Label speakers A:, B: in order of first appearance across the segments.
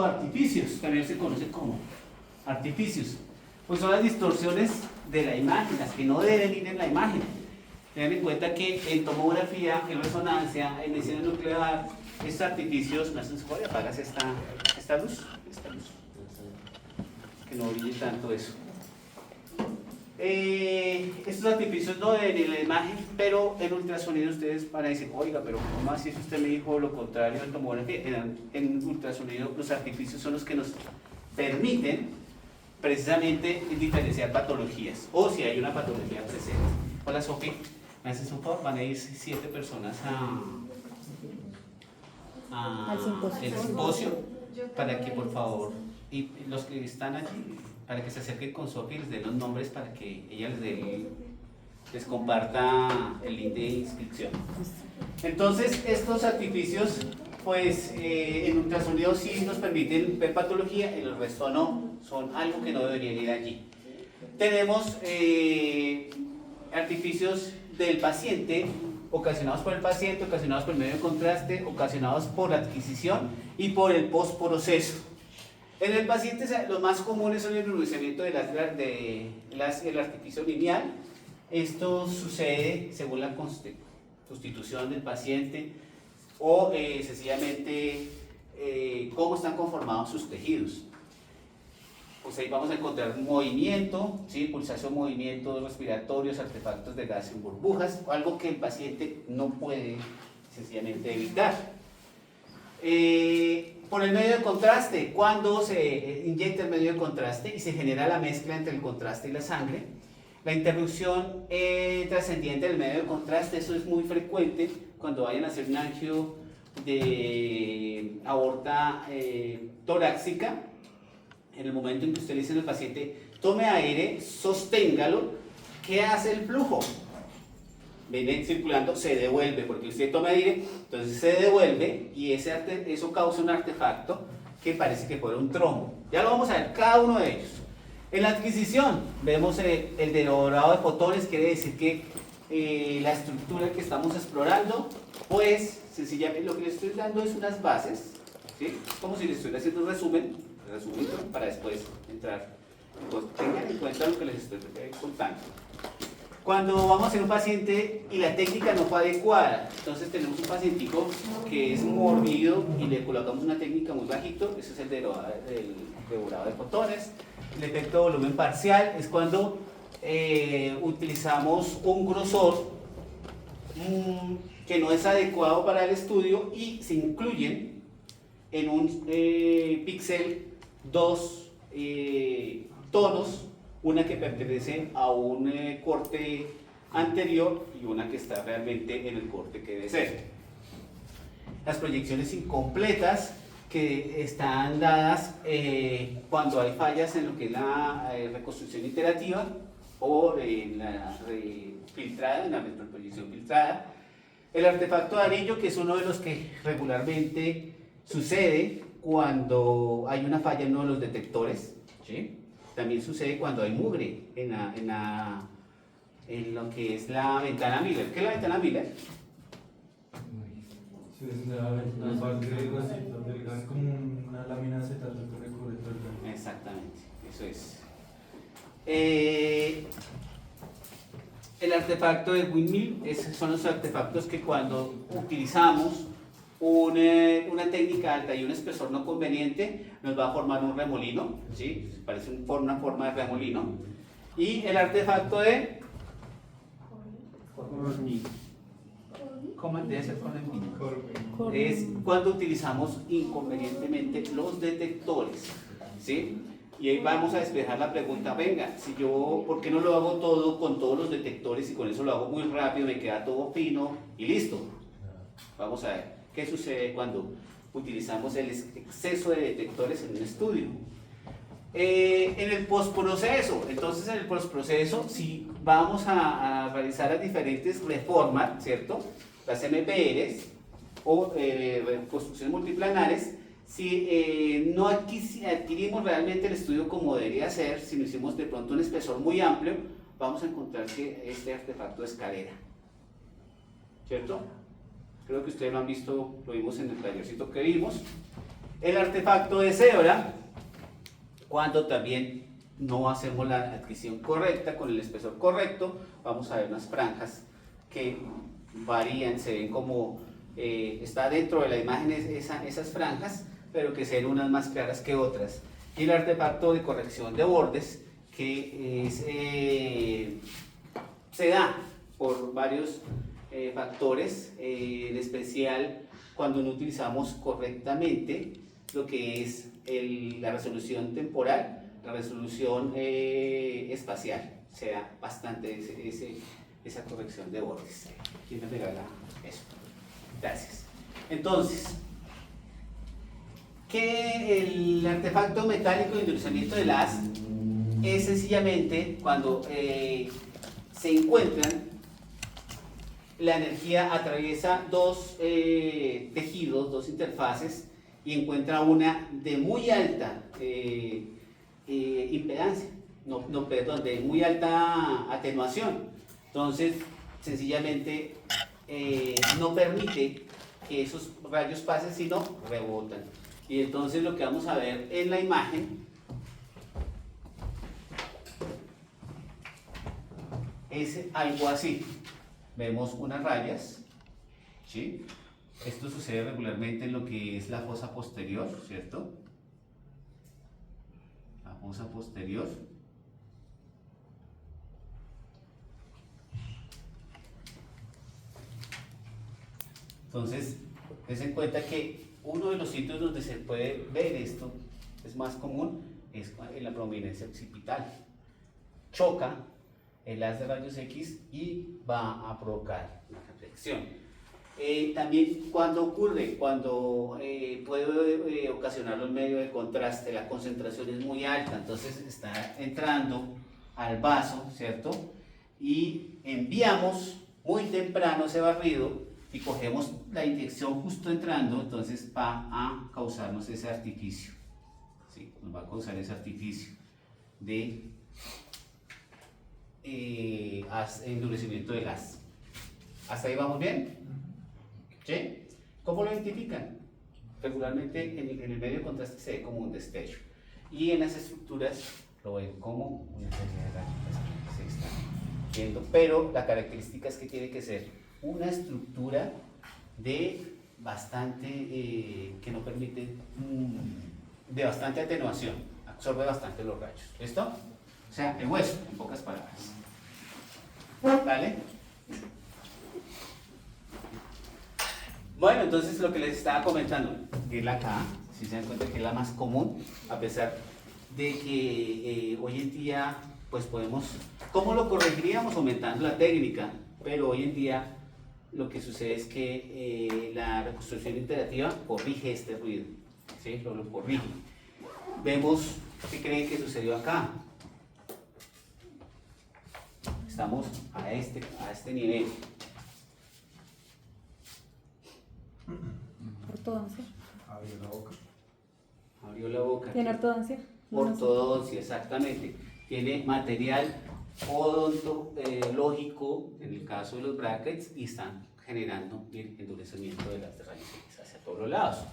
A: o artificios, también se conoce como artificios. Pues son las distorsiones de la imagen, las que no deben ir en la imagen. Tengan en cuenta que en tomografía, en resonancia, en medicina nuclear, estos artificios, me hacen favor, apagas esta luz, que no brille tanto eso. Estos artificios no deben ir en la imagen, pero en ultrasonido ustedes van a decir, oiga, pero ¿cómo así si usted me dijo lo contrario en tomografía? En ultrasonido los artificios son los que nos permiten precisamente diferenciar patologías, o si hay una patología presente. Hola Sofi, me haces un favor, van a ir 7 personas al simposio, para que por favor, y los que están allí, para que se acerquen con Sofi y les den los nombres para que ella les comparta el link de inscripción. Entonces, estos artificios, pues en ultrasonido sí nos permiten ver patología, en el resto no, son algo que no deberían ir allí. Tenemos artificios del paciente, ocasionados por el paciente, ocasionados por el medio de contraste, ocasionados por la adquisición y por el postproceso. En el paciente los más comunes son el endurecimiento del artificio lineal. Esto sucede según la constitución del paciente o sencillamente cómo están conformados sus tejidos. Pues ahí vamos a encontrar movimiento, ¿sí? Pulsación, movimientos respiratorios, artefactos de gas en burbujas, algo que el paciente no puede sencillamente evitar. Por el medio de contraste, cuando se inyecta el medio de contraste y se genera la mezcla entre el contraste y la sangre, la interrupción trascendiente del medio de contraste, eso es muy frecuente cuando vayan a hacer un angio de aorta torácica. En el momento en que usted le dice al paciente, tome aire, sosténgalo, ¿qué hace el flujo? Viene circulando, se devuelve, porque usted toma aire, entonces se devuelve y eso causa un artefacto que parece que fuera un trombo. Ya lo vamos a ver, cada uno de ellos. En la adquisición, vemos el devorado de fotones, quiere decir que la estructura que estamos explorando, pues sencillamente lo que les estoy dando es unas bases, ¿sí? Es como si les estuviera haciendo un resumen para después entrar. Entonces, tengan en cuenta lo que les estoy contando. Cuando vamos a hacer un paciente y la técnica no fue adecuada, entonces tenemos un pacientico que es mordido y le colocamos una técnica muy bajito, ese es el devorado de fotones. El efecto de volumen parcial es cuando utilizamos un grosor que no es adecuado para el estudio y se incluyen en un píxel dos tonos, una que pertenece a un corte anterior y una que está realmente en el corte que debe ser. Las proyecciones incompletas que están dadas cuando hay fallas en lo que es la reconstrucción iterativa o en la filtrada, en la retroproyección filtrada. El artefacto de anillo, que es uno de los que regularmente sucede cuando hay una falla en uno de los detectores, ¿sí? También sucede cuando hay mugre en lo que es la ventana Miller. ¿Qué es la ventana Miller?
B: Sí, es la parte del gas, como una lámina de acetato que recorre todo el gas.
A: Exactamente, eso es. El artefacto de windmill, esos son los artefactos que cuando utilizamos una técnica alta y un espesor no conveniente, nos va a formar un remolino, ¿sí? Parece una forma de remolino. Y el artefacto de ¿cómo debe ser con el es cuando utilizamos inconvenientemente los detectores, ¿sí? Y ahí vamos a despejar la pregunta, venga, si yo, ¿por qué no lo hago todo con todos los detectores y con eso lo hago muy rápido, me queda todo fino y listo? Vamos a ver, ¿qué sucede cuando utilizamos el exceso de detectores en un estudio? En el postproceso, entonces en el postproceso si vamos a realizar las diferentes reformas, ¿cierto? Las MPRs o reconstrucciones multiplanares, si no adquirimos realmente el estudio como debería ser, si no hicimos de pronto un espesor muy amplio, vamos a encontrar que este artefacto es cadera, ¿cierto? Creo que ustedes lo han visto, lo vimos en el tallercito que vimos. El artefacto de cebra, cuando también no hacemos la adquisición correcta, con el espesor correcto, vamos a ver unas franjas que varían, se ven como, está dentro de la imagen esas franjas, pero que se ven unas más claras que otras. Y el artefacto de corrección de bordes, que se da por varios factores, en especial cuando no utilizamos correctamente lo que es la resolución temporal, la resolución espacial. Se da bastante esa corrección de bordes. ¿Quién me regala eso? Gracias. Entonces, que el artefacto metálico de endurecimiento del haz es sencillamente cuando se encuentran, la energía atraviesa dos tejidos, dos interfaces, y encuentra una de muy alta impedancia, perdón, de muy alta atenuación. Entonces, sencillamente no permite que esos rayos pasen, sino rebotan. Y entonces lo que vamos a ver en la imagen es algo así. Vemos unas rayas, ¿sí? Esto sucede regularmente en lo que es la fosa posterior, ¿cierto? La fosa posterior. Entonces, ten en cuenta que uno de los sitios donde se puede ver esto, es más común, es en la prominencia occipital. Choca el haz de rayos X y va a provocar una reflexión. También cuando ocurre, cuando puede ocasionar un medio de contraste, la concentración es muy alta, entonces está entrando al vaso, ¿cierto? Y enviamos muy temprano ese barrido y cogemos la inyección justo entrando, entonces va a causarnos ese artificio, ¿sí? Nos va a causar ese artificio de endurecimiento del haz. ¿Hasta ahí vamos bien? ¿Sí? ¿Cómo lo identifican? Regularmente en el medio de contraste se ve como un destello, y en las estructuras lo ven como una serie de rayos que se están viendo, pero la característica es que tiene que ser una estructura de bastante, que no permite, de bastante atenuación, absorbe bastante los rayos. ¿Listo? O sea, el hueso, en pocas palabras. ¿Vale? Bueno, entonces lo que les estaba comentando es la K, si se dan cuenta que es la más común, a pesar de que hoy en día, pues podemos, ¿cómo lo corregiríamos? Aumentando la técnica, pero hoy en día lo que sucede es que la reconstrucción iterativa corrige este ruido, ¿sí? Lo corrige. Vemos, ¿qué creen que sucedió acá? Estamos a este nivel.
C: Ortodoncia.
B: Abrió la boca.
A: Abrió la boca.
C: ¿Tiene ortodoncia?
A: Ortodoncia, exactamente. Tiene material odontológico, en el caso de los brackets, y están generando el endurecimiento de las rayos X hacia todos los lados.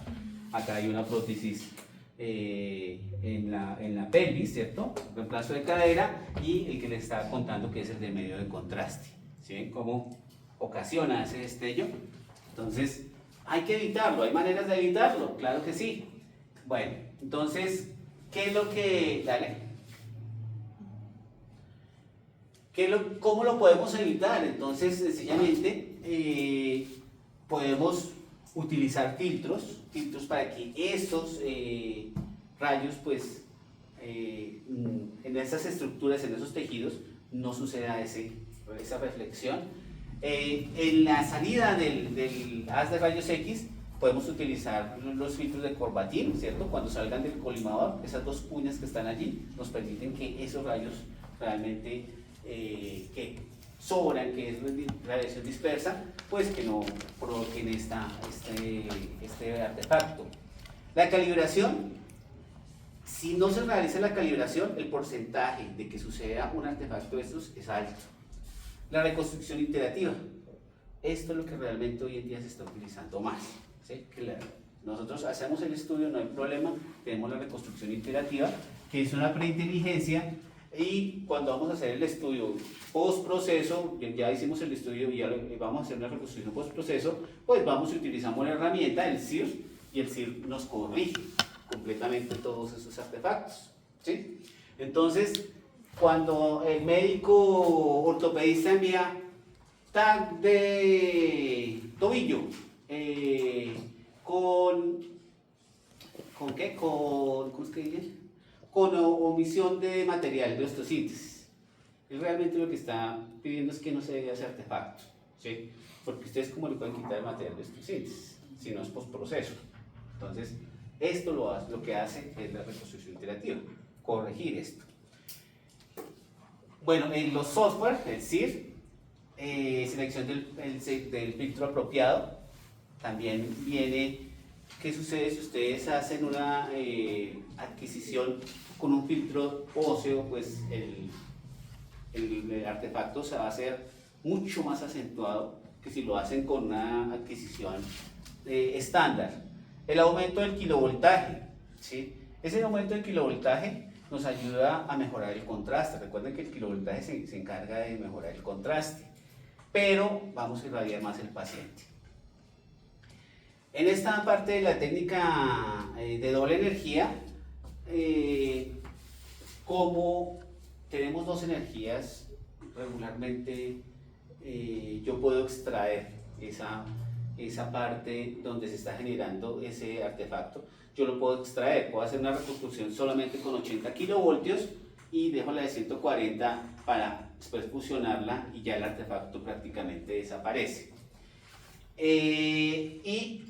A: Acá hay una prótesis en la pelvis, ¿cierto? Reemplazo de cadera, y el que les estaba contando que es el de medio de contraste, ¿sí? ¿Cómo ocasiona ese destello? Entonces, hay que evitarlo, hay maneras de evitarlo, claro que sí. Bueno, entonces, ¿qué es lo que... Dale. ¿Cómo lo podemos evitar? Entonces, sencillamente, podemos utilizar filtros para que estos rayos, pues, en esas estructuras, en esos tejidos, no suceda esa reflexión. En la salida del haz de rayos X, podemos utilizar los filtros de Corbatin, ¿cierto? Cuando salgan del colimador, esas dos cuñas que están allí, nos permiten que esos rayos realmente que sobran, que es radiación dispersa, pues que no provoquen este artefacto. La calibración, si no se realiza la calibración, el porcentaje de que suceda un artefacto de estos es alto. La reconstrucción iterativa, esto es lo que realmente hoy en día se está utilizando más, ¿sí? Que Nosotros hacemos el estudio, no hay problema, tenemos la reconstrucción iterativa, que es una preinteligencia, y cuando vamos a hacer el estudio post-proceso, ya hicimos el estudio y ya vamos a hacer una reconstrucción post-proceso, pues vamos y utilizamos la herramienta, el SIR, y el SIR nos corrige completamente todos esos artefactos, ¿sí? Entonces, cuando el médico ortopedista envía tag de tobillo ¿con qué? ¿Cómo es que dice? Con omisión de material de osteosíntesis. Él realmente lo que está pidiendo es que no se debe hacer artefacto, ¿sí? Porque ustedes cómo le pueden quitar el material de osteosíntesis si no es postproceso. Entonces, esto lo que hace es la reconstrucción iterativa, corregir esto. Bueno, en los software, el SIR, selección del filtro apropiado, también viene, ¿qué sucede si ustedes hacen una adquisición con un filtro óseo? Pues el artefacto se va a hacer mucho más acentuado que si lo hacen con una adquisición estándar. El aumento del kilovoltaje, ¿sí? Ese aumento del kilovoltaje nos ayuda a mejorar el contraste. Recuerden que el kilovoltaje se encarga de mejorar el contraste, pero vamos a irradiar más el paciente. En esta parte de la técnica de doble energía, como tenemos dos energías, regularmente yo puedo extraer esa parte donde se está generando ese artefacto. Yo lo puedo extraer, puedo hacer una reconstrucción solamente con 80 kilovoltios y dejo la de 140 para después fusionarla y ya el artefacto prácticamente desaparece. Y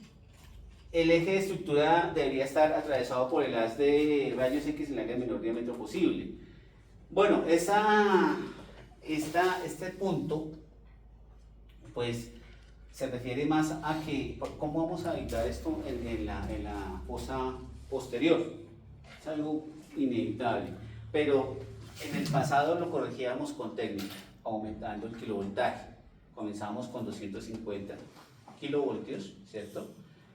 A: el eje de estructura debería estar atravesado por el haz de rayos X en el área de menor diámetro posible. Bueno, este punto pues se refiere más a que cómo vamos a evitar esto en la fosa posterior. Es algo inevitable, pero en el pasado lo corregíamos con técnica, aumentando el kilovoltaje. Comenzamos con 250 kilovoltios, ¿cierto?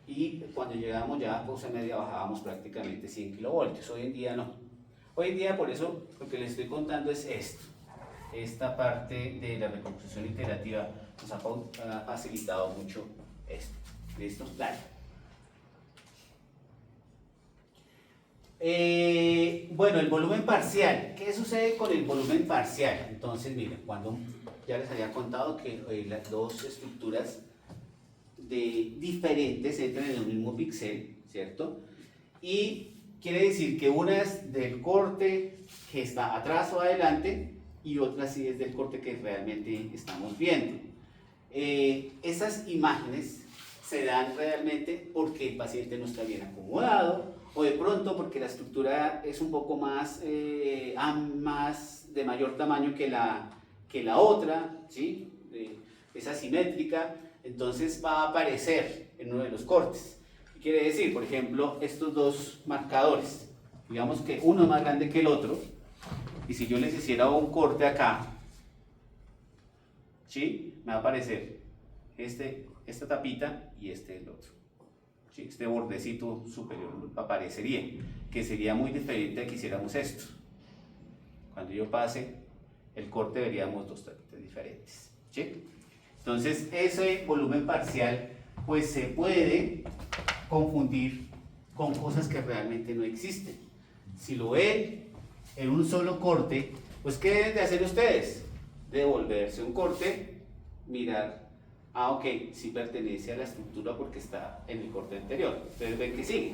A: Y cuando llegamos ya a fosa media bajábamos prácticamente 100 kilovoltios. Hoy en día no. Hoy en día, por eso lo que les estoy contando es esto. Esta parte de la reconstrucción iterativa nos ha facilitado mucho esto. ¿Listo? Dale. Bueno, el volumen parcial. ¿Qué sucede con el volumen parcial? Entonces, miren, cuando ya les había contado que las dos estructuras diferentes entran en el mismo píxel, ¿cierto? Y quiere decir que una es del corte que está atrás o adelante y otra sí es del corte que realmente estamos viendo. Esas imágenes se dan realmente porque el paciente no está bien acomodado o de pronto porque la estructura es un poco más de mayor tamaño que la otra, ¿sí? Es asimétrica, entonces va a aparecer en uno de los cortes. ¿Qué quiere decir? Por ejemplo, estos dos marcadores, digamos que uno es más grande que el otro, y si yo les hiciera un corte acá, ¿sí? Me va a aparecer esta tapita y el otro. ¿Sí? Este bordecito superior aparecería, que sería muy diferente a que hiciéramos esto. Cuando yo pase el corte veríamos dos tapitas diferentes. ¿Sí? Entonces ese volumen parcial pues se puede confundir con cosas que realmente no existen. Si lo ven en un solo corte, pues ¿qué deben de hacer ustedes? Devolverse un corte, mirar, ok, sí pertenece a la estructura porque está en el corte anterior. Ustedes ven que sigue,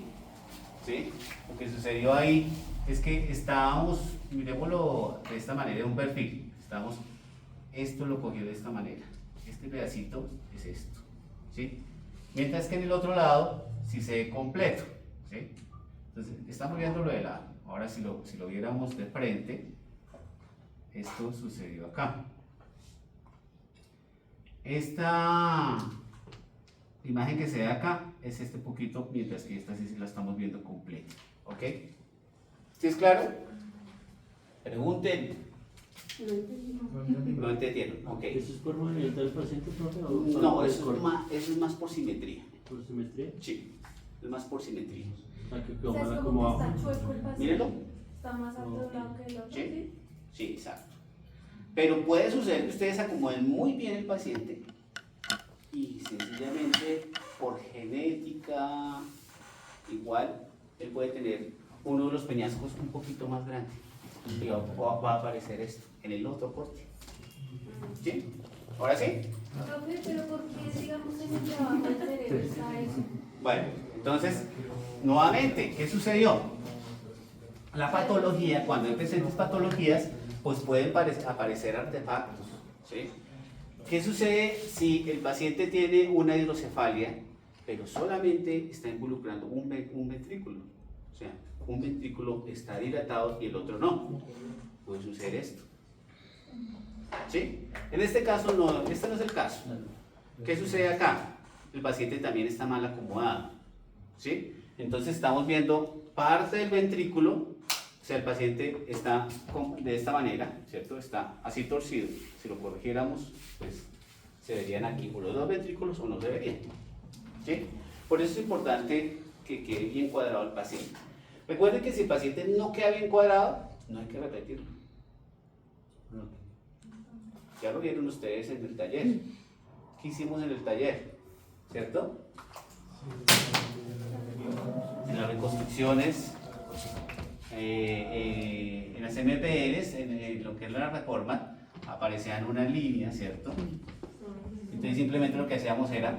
A: ¿sí? Lo que sucedió ahí es que estábamos, miremoslo de esta manera, un perfil, esto lo cogió de esta manera, este pedacito es esto, ¿sí? Mientras que en el otro lado sí se ve completo, ¿sí? Entonces estamos viéndolo de lado. Ahora si lo viéramos de frente, esto sucedió acá. Esta imagen que se ve acá es este poquito, mientras que esta sí la estamos viendo completa. ¿Ok? ¿Sí es claro? Pregunten. No entendieron. Ok.
C: ¿Eso es por movimiento del paciente, profe?
A: No, eso es más por simetría.
C: ¿Por simetría?
A: Sí. es más por simetría.
C: Aquí
D: O
C: quedó
D: sea,
C: mal
D: es como que
C: acomodado.
D: está chueco el paciente.
A: Mírenlo.
D: Está más alto de un lado que el otro,
A: ¿Sí?
D: ¿sí?
A: Sí, exacto. Pero puede suceder que ustedes acomoden muy bien el paciente y sencillamente por genética, igual, él puede tener uno de los peñascos un poquito más grande y va a aparecer esto en el otro corte. ¿Sí? ¿Ahora sí?
D: Profe, pero ¿por qué, digamos, en el trabajo del cerebro está eso?
A: Bueno, entonces, nuevamente, ¿qué sucedió? La patología, cuando hay presentes patologías, pues pueden aparecer artefactos, ¿sí? ¿Qué sucede si el paciente tiene una hidrocefalia, pero solamente está involucrando un ventrículo? O sea, un ventrículo está dilatado y el otro no. Puede suceder esto. ¿Sí? En este caso, no, este no es el caso. ¿Qué sucede acá? El paciente también está mal acomodado. ¿Sí? Entonces estamos viendo parte del ventrículo, o sea, el paciente está de esta manera, ¿cierto? Está así torcido. Si lo corrigiéramos, pues se verían aquí o los dos ventrículos o no se verían. ¿Sí? Por eso es importante que quede bien cuadrado el paciente. Recuerden que si el paciente no queda bien cuadrado, no hay que repetirlo. Ya lo vieron ustedes en el taller. ¿Qué hicimos en el taller? ¿Cierto? En las reconstrucciones, en las MPRs, en lo que es la reforma, aparecían unas líneas, ¿cierto? Entonces simplemente lo que hacíamos era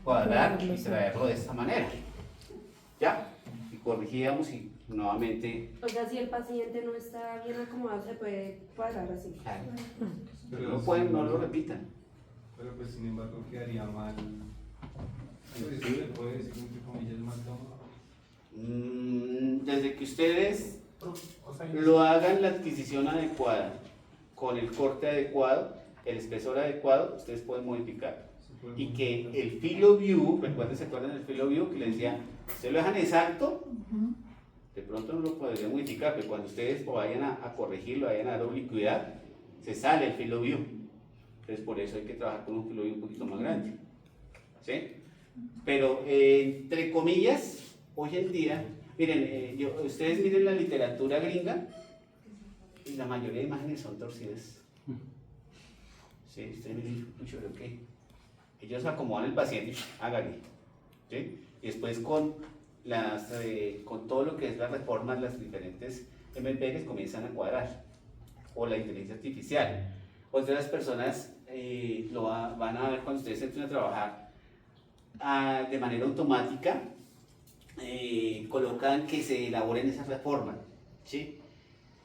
A: cuadrar y traerlo de esta manera. ¿Ya? Y corregíamos y nuevamente...
D: O sea, si el paciente no está bien acomodado, se puede cuadrar así.
A: Claro.
B: Pero
A: No lo repitan.
B: Pero pues sin embargo quedaría mal. Pues, ¿se puede decir entre comillas mal tomado?
A: Desde que ustedes lo hagan la adquisición adecuada, con el corte adecuado, el espesor adecuado, ustedes pueden modificar. Y que el filo view, recuerden, ¿se acuerdan del filo view que les decía? Ustedes lo dejan exacto, de pronto no lo podrían modificar, pero cuando ustedes vayan a corregirlo, vayan a dar oblicuidad, se sale el filo view. Entonces por eso hay que trabajar con un filo view un poquito más grande. ¿Sí? Pero entre comillas, hoy en día, miren, ustedes miren la literatura gringa y la mayoría de imágenes son torcidas. ¿Sí? Ustedes miren, mucho de qué. Ellos acomodan el paciente, háganle. ¿Sí? Y después con todo lo que es las reformas, las diferentes MPGs comienzan a cuadrar. O la inteligencia artificial. Otras personas van a ver cuando ustedes entren a trabajar de manera automática, colocan que se elaboren esas reformas, ¿sí?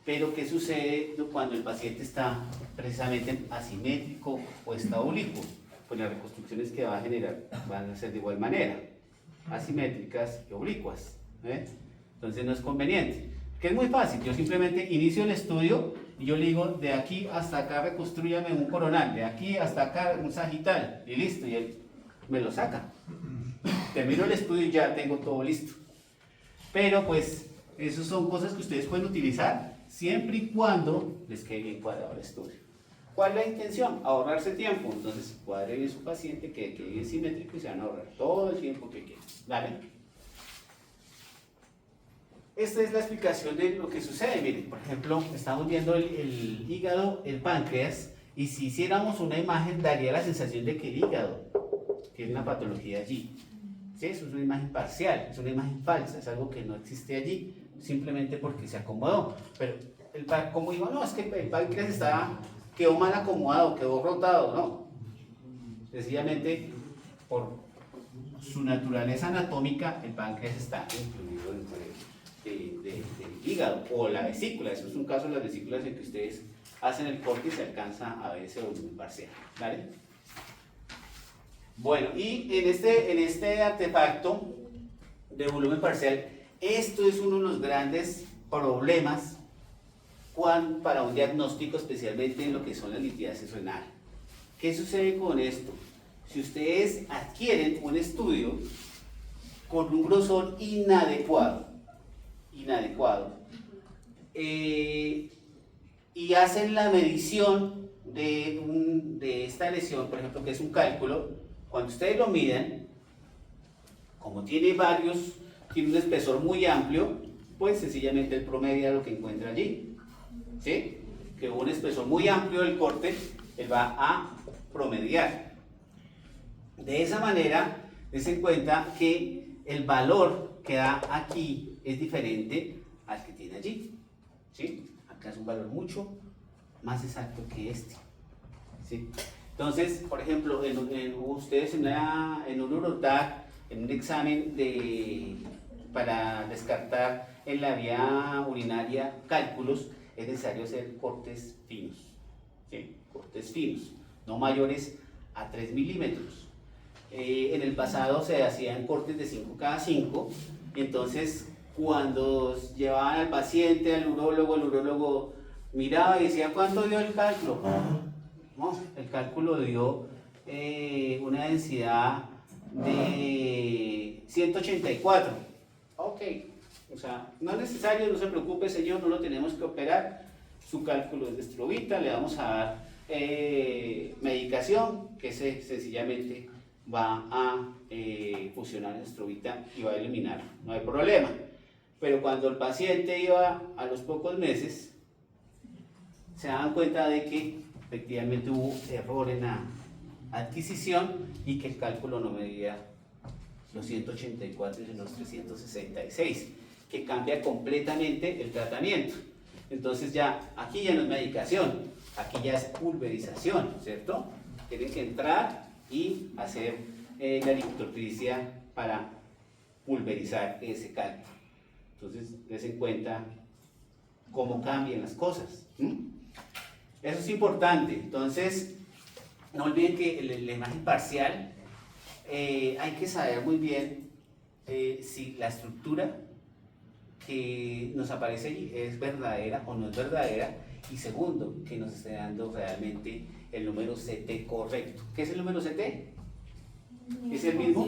A: Pero ¿qué sucede cuando el paciente está precisamente asimétrico o está oblicuo? Pues las reconstrucciones que va a generar van a ser de igual manera, asimétricas y oblicuas, ¿eh? Entonces no es conveniente, que es muy fácil. Yo simplemente inicio el estudio y yo le digo, de aquí hasta acá reconstrúyame un coronal, de aquí hasta acá un sagital, y listo, y él me lo saca. Termino el estudio y ya tengo todo listo. Pero pues, esas son cosas que ustedes pueden utilizar siempre y cuando les quede bien cuadrado el estudio. ¿Cuál es la intención? Ahorrarse tiempo. Entonces, cuadre bien su paciente, que quede bien simétrico y se van a ahorrar todo el tiempo que quieran. ¿Vale? Esta es la explicación de lo que sucede. Miren, por ejemplo, estamos viendo el hígado, el páncreas, y si hiciéramos una imagen daría la sensación de que el hígado tiene una patología allí. ¿Sí? Eso es una imagen parcial, es una imagen falsa, es algo que no existe allí, simplemente porque se acomodó. Pero, como digo, no, es que el páncreas quedó mal acomodado, quedó rotado, no. Sencillamente, por su naturaleza anatómica, el páncreas está incluido dentro del hígado, o la vesícula. Eso es un caso de las vesículas en que ustedes hacen el corte y se alcanza a ver ese volumen parcial. ¿Vale? Bueno, y en este artefacto de volumen parcial, esto es uno de los grandes problemas para un diagnóstico, especialmente en lo que son las litiasis renal. ¿Qué sucede con esto? Si ustedes adquieren un estudio con un grosor inadecuado, y hacen la medición de esta lesión, por ejemplo, que es un cálculo, cuando ustedes lo miden, como tiene un espesor muy amplio, pues sencillamente él promedia lo que encuentra allí, ¿sí? Que un espesor muy amplio del corte, él va a promediar. De esa manera, des en cuenta que el valor que da aquí es diferente al que tiene allí, ¿sí? Acá es un valor mucho más exacto que este, ¿sí? Entonces, por ejemplo, ustedes en un Eurotac, en un examen para descartar en la vía urinaria cálculos, es necesario hacer cortes finos, ¿sí? Cortes finos, no mayores a 3 milímetros. En el pasado se hacían cortes de 5 cada 5, y entonces cuando llevaban al paciente al urólogo, el urólogo miraba y decía, ¿cuánto dio el cálculo? No, el cálculo dio una densidad de 184. Ok, o sea, no es necesario, no se preocupe señor, no lo tenemos que operar. Su cálculo es de Strovita, le vamos a dar medicación que sencillamente va a fusionar en Strovita y va a eliminar, no hay problema. Pero cuando el paciente iba a los pocos meses, se daban cuenta de que efectivamente hubo error en la adquisición y que el cálculo no medía los 184 sino los 366, que cambia completamente el tratamiento. Entonces ya, aquí ya no es medicación, aquí ya es pulverización, ¿cierto? Tienen que entrar y hacer la electrocrisia para pulverizar ese cálculo. Entonces, des en cuenta cómo cambian las cosas. Eso es importante. Entonces, no olviden que la imagen parcial hay que saber muy bien si la estructura que nos aparece allí es verdadera o no es verdadera, y segundo, que nos esté dando realmente el número CT correcto. ¿Qué es el número CT? ¿Es el mismo?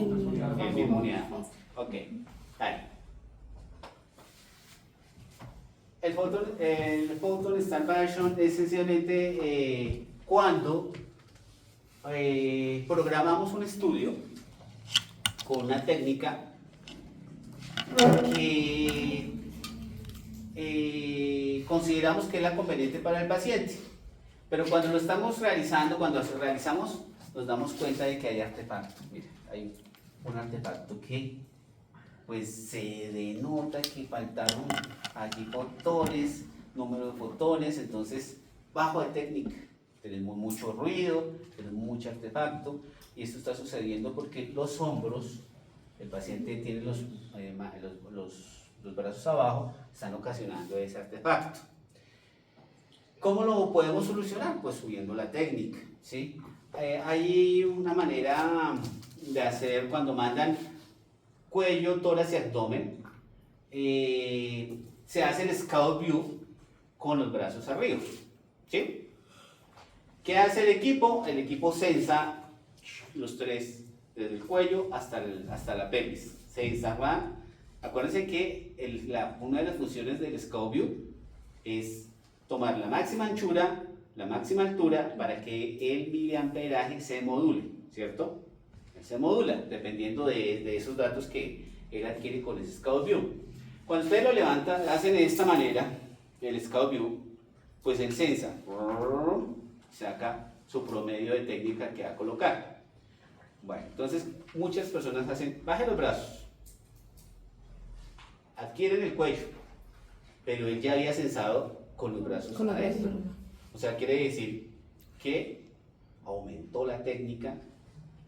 A: El mismo unidad. Ok, dale. El photon starvation es esencialmente cuando programamos un estudio con una técnica que consideramos que es la conveniente para el paciente, pero cuando lo estamos realizando, cuando lo realizamos, nos damos cuenta de que hay artefactos. Mira, hay un artefacto que pues se denota que faltaron allí fotones, número de fotones, entonces bajo de técnica, tenemos mucho ruido, tenemos mucho artefacto, y esto está sucediendo porque los hombros, el paciente tiene los brazos abajo, están ocasionando ese artefacto. ¿Cómo lo podemos solucionar? Pues subiendo la técnica, ¿sí? Hay una manera de hacer cuando mandan cuello, tórax y abdomen, se hace el Scout View con los brazos arriba, ¿sí? ¿Qué hace el equipo? El equipo sensa los tres, desde el cuello hasta la pelvis. Sensa, ¿va? Acuérdense que una de las funciones del Scout View es tomar la máxima anchura, la máxima altura, para que el miliamperaje se module, ¿cierto? Se modula dependiendo de esos datos que él adquiere con ese Scout View. Cuando ustedes lo levantan, hacen de esta manera el Scout View, pues el sensa saca su promedio de técnica que va a colocar. Bueno, entonces muchas personas hacen, bajen los brazos, adquieren el cuello, pero él ya había sensado con los brazos adentro. O sea, quiere decir que aumentó la técnica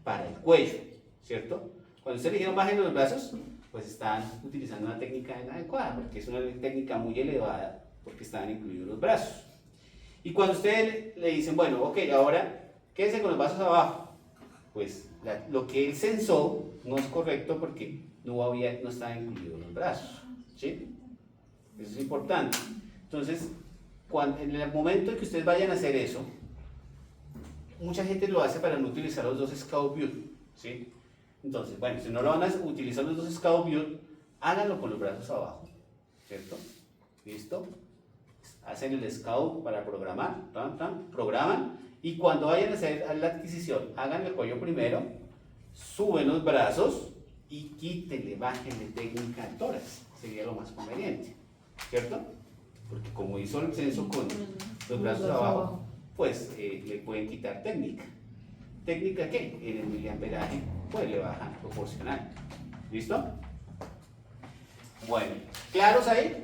A: para el cuello, ¿cierto? Cuando ustedes dijeron bajen los brazos, pues están utilizando una técnica inadecuada, porque es una técnica muy elevada, porque están incluidos los brazos. Y cuando ustedes le dicen, bueno, ok, ahora quédense con los brazos abajo, pues lo que él censó no es correcto porque no estaban incluidos los brazos, ¿sí? Eso es importante. Entonces, en el momento en que ustedes vayan a hacer eso, mucha gente lo hace para no utilizar los dos Scout View, ¿sí? Entonces, bueno, si no lo van a utilizar los dos Scout View, háganlo con los brazos abajo, ¿cierto? ¿Listo? Hacen el Scout para programar, programan, y cuando vayan a hacer la adquisición, hagan el cuello primero, suben los brazos y quítele, bájele técnica al tórax, sería lo más conveniente, ¿cierto? Porque como hizo el censo con los brazos abajo, pues le pueden quitar técnica. ¿Técnica qué? En el miliamperaje pues le bajan proporcional. ¿Listo? Bueno, ¿claros ahí?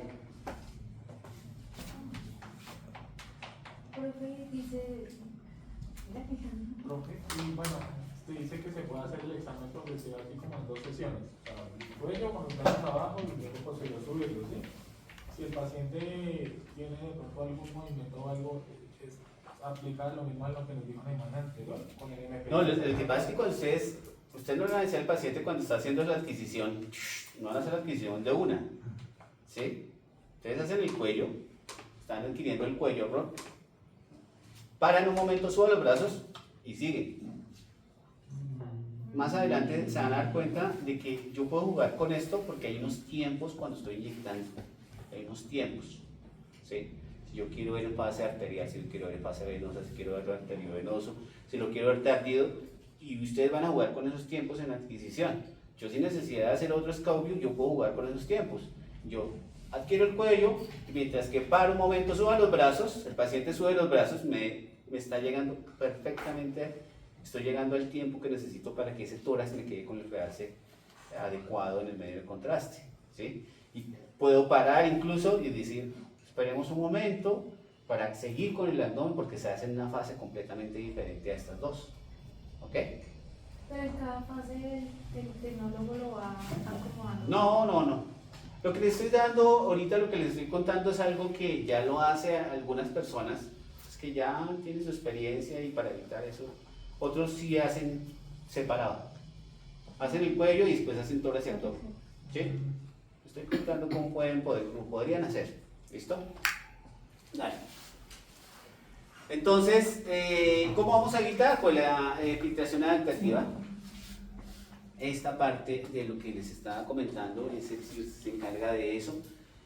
D: Profe, dice.
C: Profe, y bueno, usted dice que se puede hacer el examen progresivo así como en 2 sesiones. O sea, el cuello con los brazos abajo y luego posterior subirlo, ¿sí? Si el paciente tiene de pronto algún movimiento o algo, es aplicar lo mismo a lo que nos dijo en el anterior, con el MP.
A: No, lo que pasa es que con usted no le va a decir al paciente cuando está haciendo la adquisición, no van a hacer la adquisición de una, ¿sí? Ustedes hacen el cuello, están adquiriendo el cuello, bro. Para en un momento, suba los brazos y sigue. Más adelante se van a dar cuenta de que yo puedo jugar con esto porque hay unos tiempos cuando estoy inyectando. Hay unos tiempos, ¿sí? Si yo quiero ver el pase arterial, si yo quiero ver el pase venoso, si quiero ver el arteriovenoso, si lo quiero ver tardío, y ustedes van a jugar con esos tiempos en la adquisición. Yo sin necesidad de hacer otro scout view, yo puedo jugar con esos tiempos. Yo adquiero el cuello, y mientras que para un momento suba los brazos, el paciente sube los brazos, me está llegando perfectamente, estoy llegando al tiempo que necesito para que ese tórax me quede con el realce adecuado en el medio de contraste, ¿sí? Y puedo parar incluso y decir, esperemos un momento para seguir con el abdomen porque se hace en una fase completamente diferente a estas dos, ¿ok?
D: Pero en cada fase el tecnólogo lo va acomodando.
A: No. Lo que les estoy dando ahorita, lo que les estoy contando es algo que ya lo hace a algunas personas, es que ya tienen su experiencia y para evitar eso, otros sí hacen separado. Hacen el cuello y después hacen tórax y abdomen, ¿sí? Estoy contando cómo podrían hacer. ¿Listo? Dale. Entonces, ¿cómo vamos a evitar? Pues la filtración adaptativa. Esta parte de lo que les estaba comentando, se encarga de eso.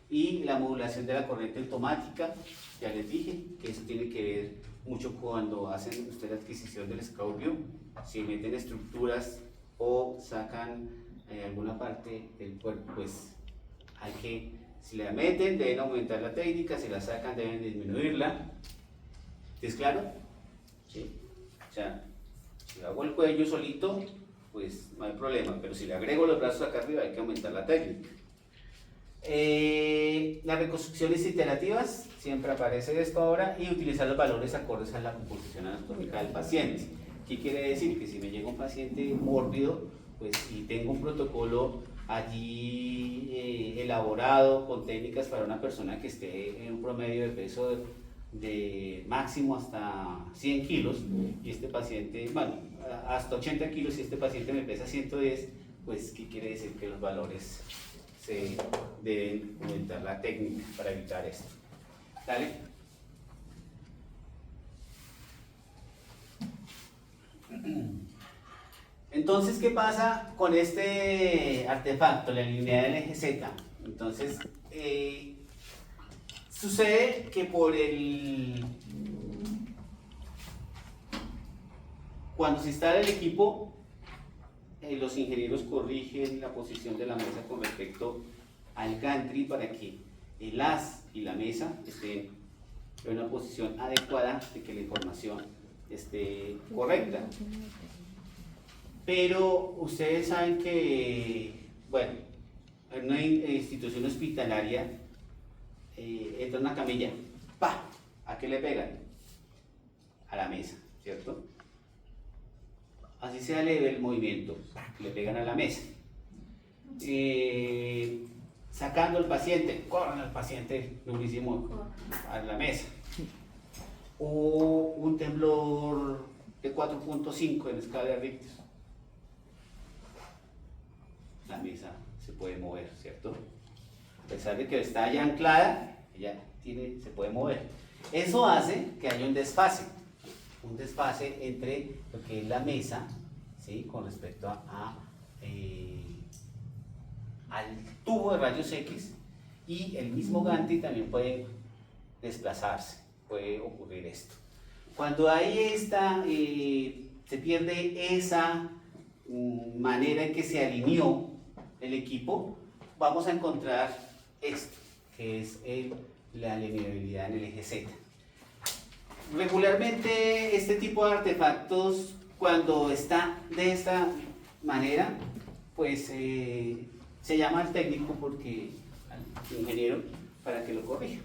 A: Y la modulación de la corriente automática, ya les dije que eso tiene que ver mucho cuando hacen ustedes la adquisición del Scout View. Si meten estructuras o sacan alguna parte del cuerpo, pues hay que, si la meten, deben aumentar la técnica, si la sacan, deben disminuirla. ¿Es claro? ¿Sí? O sea, si hago el cuello solito, pues no hay problema, pero si le agrego los brazos acá arriba, hay que aumentar la técnica. Las reconstrucciones iterativas, siempre aparece esto ahora, y utilizar los valores acordes a la composición anatómica del paciente. ¿Qué quiere decir? Que si me llega un paciente mórbido, pues y tengo un protocolo allí elaborado con técnicas para una persona que esté en un promedio de peso de máximo hasta 100 kilos y este paciente, bueno, hasta 80 kilos y este paciente me pesa 110, pues ¿qué quiere decir? Que los valores se deben aumentar la técnica para evitar esto. ¿Dale? Entonces, ¿qué pasa con este artefacto, la linealidad del eje Z? Entonces, sucede que cuando se instala el equipo, los ingenieros corrigen la posición de la mesa con respecto al gantry para que el as y la mesa estén en una posición adecuada de que la información esté correcta. Pero ustedes saben que, bueno, en una institución hospitalaria entra una camilla, ¡pa! ¿A qué le pegan? A la mesa, ¿cierto? Así sea leve el movimiento, le pegan a la mesa. Sacando al paciente, corran al paciente durísimo a la mesa. O un temblor de 4.5 en escala de Richter. La mesa se puede mover, ¿cierto? A pesar de que está ya anclada, ella se puede mover. Eso hace que haya un desfase entre lo que es la mesa, ¿sí? Con respecto al tubo de rayos X, y el mismo gantry también puede desplazarse, puede ocurrir esto. Cuando ahí se pierde esa manera en que se alineó el equipo, vamos a encontrar esto, que es la alineabilidad en el eje Z. Regularmente este tipo de artefactos, cuando está de esta manera, pues se llama al técnico porque al ingeniero para que lo corrija.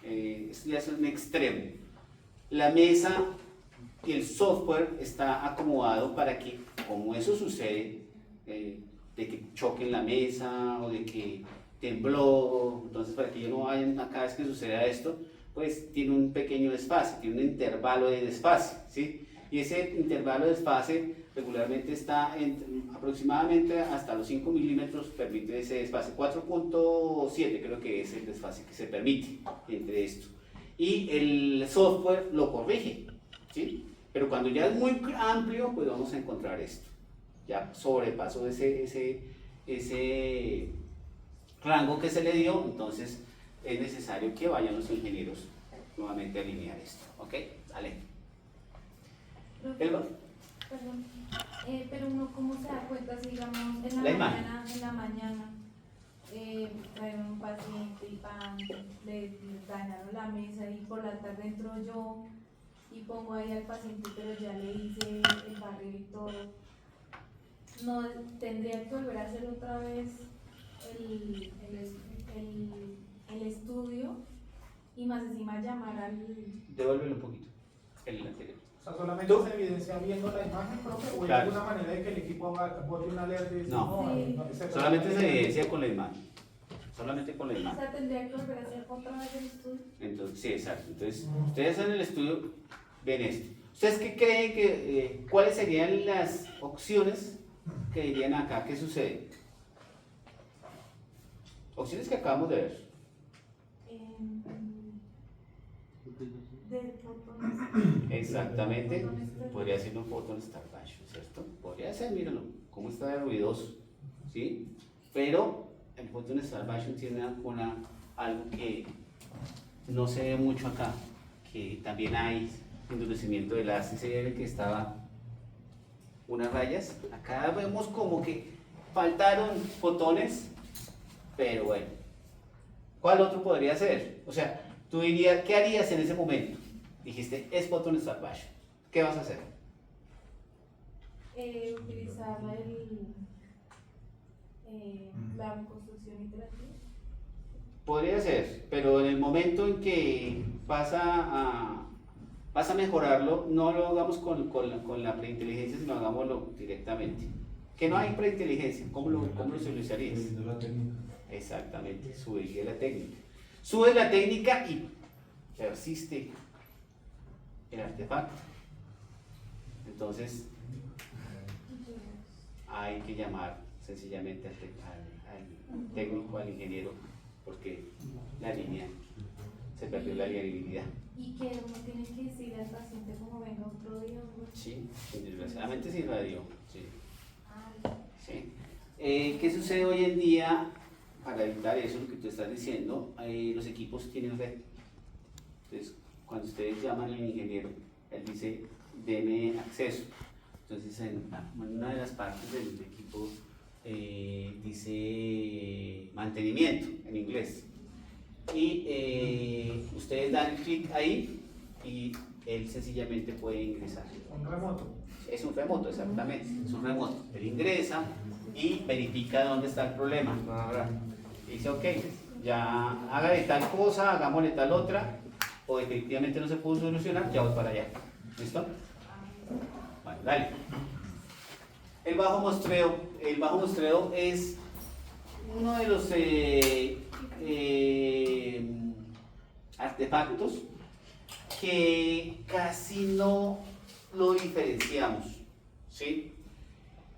A: Esto ya es un extremo. La mesa y el software está acomodado para que, como eso sucede, de que choquen la mesa o de que tembló, entonces para que yo no vayan a cada vez que suceda esto, pues tiene un pequeño desfase, tiene un intervalo de desfase, ¿sí? Y ese intervalo de desfase regularmente está aproximadamente hasta los 5 milímetros, permite ese desfase, 4.7 creo que es el desfase que se permite entre esto. Y el software lo corrige, ¿sí? Pero cuando ya es muy amplio, pues vamos a encontrar esto. Ya sobrepasó ese rango que se le dio, entonces es necesario que vayan los ingenieros nuevamente a alinear esto. ¿Ok? Dale.
D: Perdón, pero uno cómo se da cuenta si digamos en
A: La
D: la mañana traen un paciente y le dañaron la mesa y por la tarde entro yo y pongo ahí al paciente pero ya le hice el barrido y todo, no tendría que volver a hacer otra vez el estudio y más encima llamar al...
A: Devuélvelo un poquito, el anterior.
C: O sea, solamente
A: ¿Tú?
C: se evidencia viendo la imagen, profe, o hay
A: Claro.
C: alguna manera de que el equipo bote una alerta y dice,
A: No.
D: Sí.
A: Solamente se evidencia con la imagen. Solamente con la
D: O
A: imagen.
D: sea, tendría que volver a hacer otra vez el estudio.
A: Entonces, sí, exacto. Entonces, ustedes en el estudio ven esto. ¿Ustedes qué creen que, cuáles serían las opciones que dirían acá? ¿Qué sucede? Opciones que acabamos de ver.
D: Del botón.
A: Exactamente. Podría ser un photon starvation, ¿cierto? Podría ser, míralo, cómo está de ruidoso, ¿sí? Pero el photon starvation tiene algo que no se ve mucho acá, que también hay endurecimiento del haz. Se ve que estaba unas rayas. Acá vemos como que faltaron fotones, pero bueno. ¿Cuál otro podría ser? O sea, tú dirías, ¿qué harías en ese momento? Dijiste, es photon starvation. ¿Qué vas a hacer?
D: Utilizar la construcción iterativa.
A: Podría ser, pero en el momento en que vas a mejorarlo, no lo hagamos con la preinteligencia, sino hagámoslo directamente. Que no hay preinteligencia, ¿cómo lo solucionarías?
B: Subiendo la técnica.
A: Exactamente, subiría la técnica. Sube la técnica y persiste el artefacto. Entonces, hay que llamar sencillamente al técnico, al ingeniero, porque la línea se perdió la linealidad.
D: Y que uno tiene que decirle al paciente como venga otro día.
A: Sí, desgraciadamente se irradió. Sí.
D: Ah,
A: ¿Sí? ¿Qué sucede hoy en día para evitar eso, lo que tú estás diciendo? Los equipos tienen red. Entonces, cuando ustedes llaman al ingeniero, él dice, deme acceso. Entonces, en una de las partes del equipo dice mantenimiento en inglés. Y ustedes dan clic ahí y él sencillamente puede ingresar.
C: Un remoto.
A: Es un remoto, exactamente, es un remoto. Él ingresa y verifica dónde está el problema. Y dice, ok, ya hágale tal cosa, hagámosle tal otra, o definitivamente no se pudo solucionar, ya voy para allá. ¿Listo? Bueno, dale. El bajo muestreo es uno de los artefactos que casi no lo diferenciamos, ¿sí?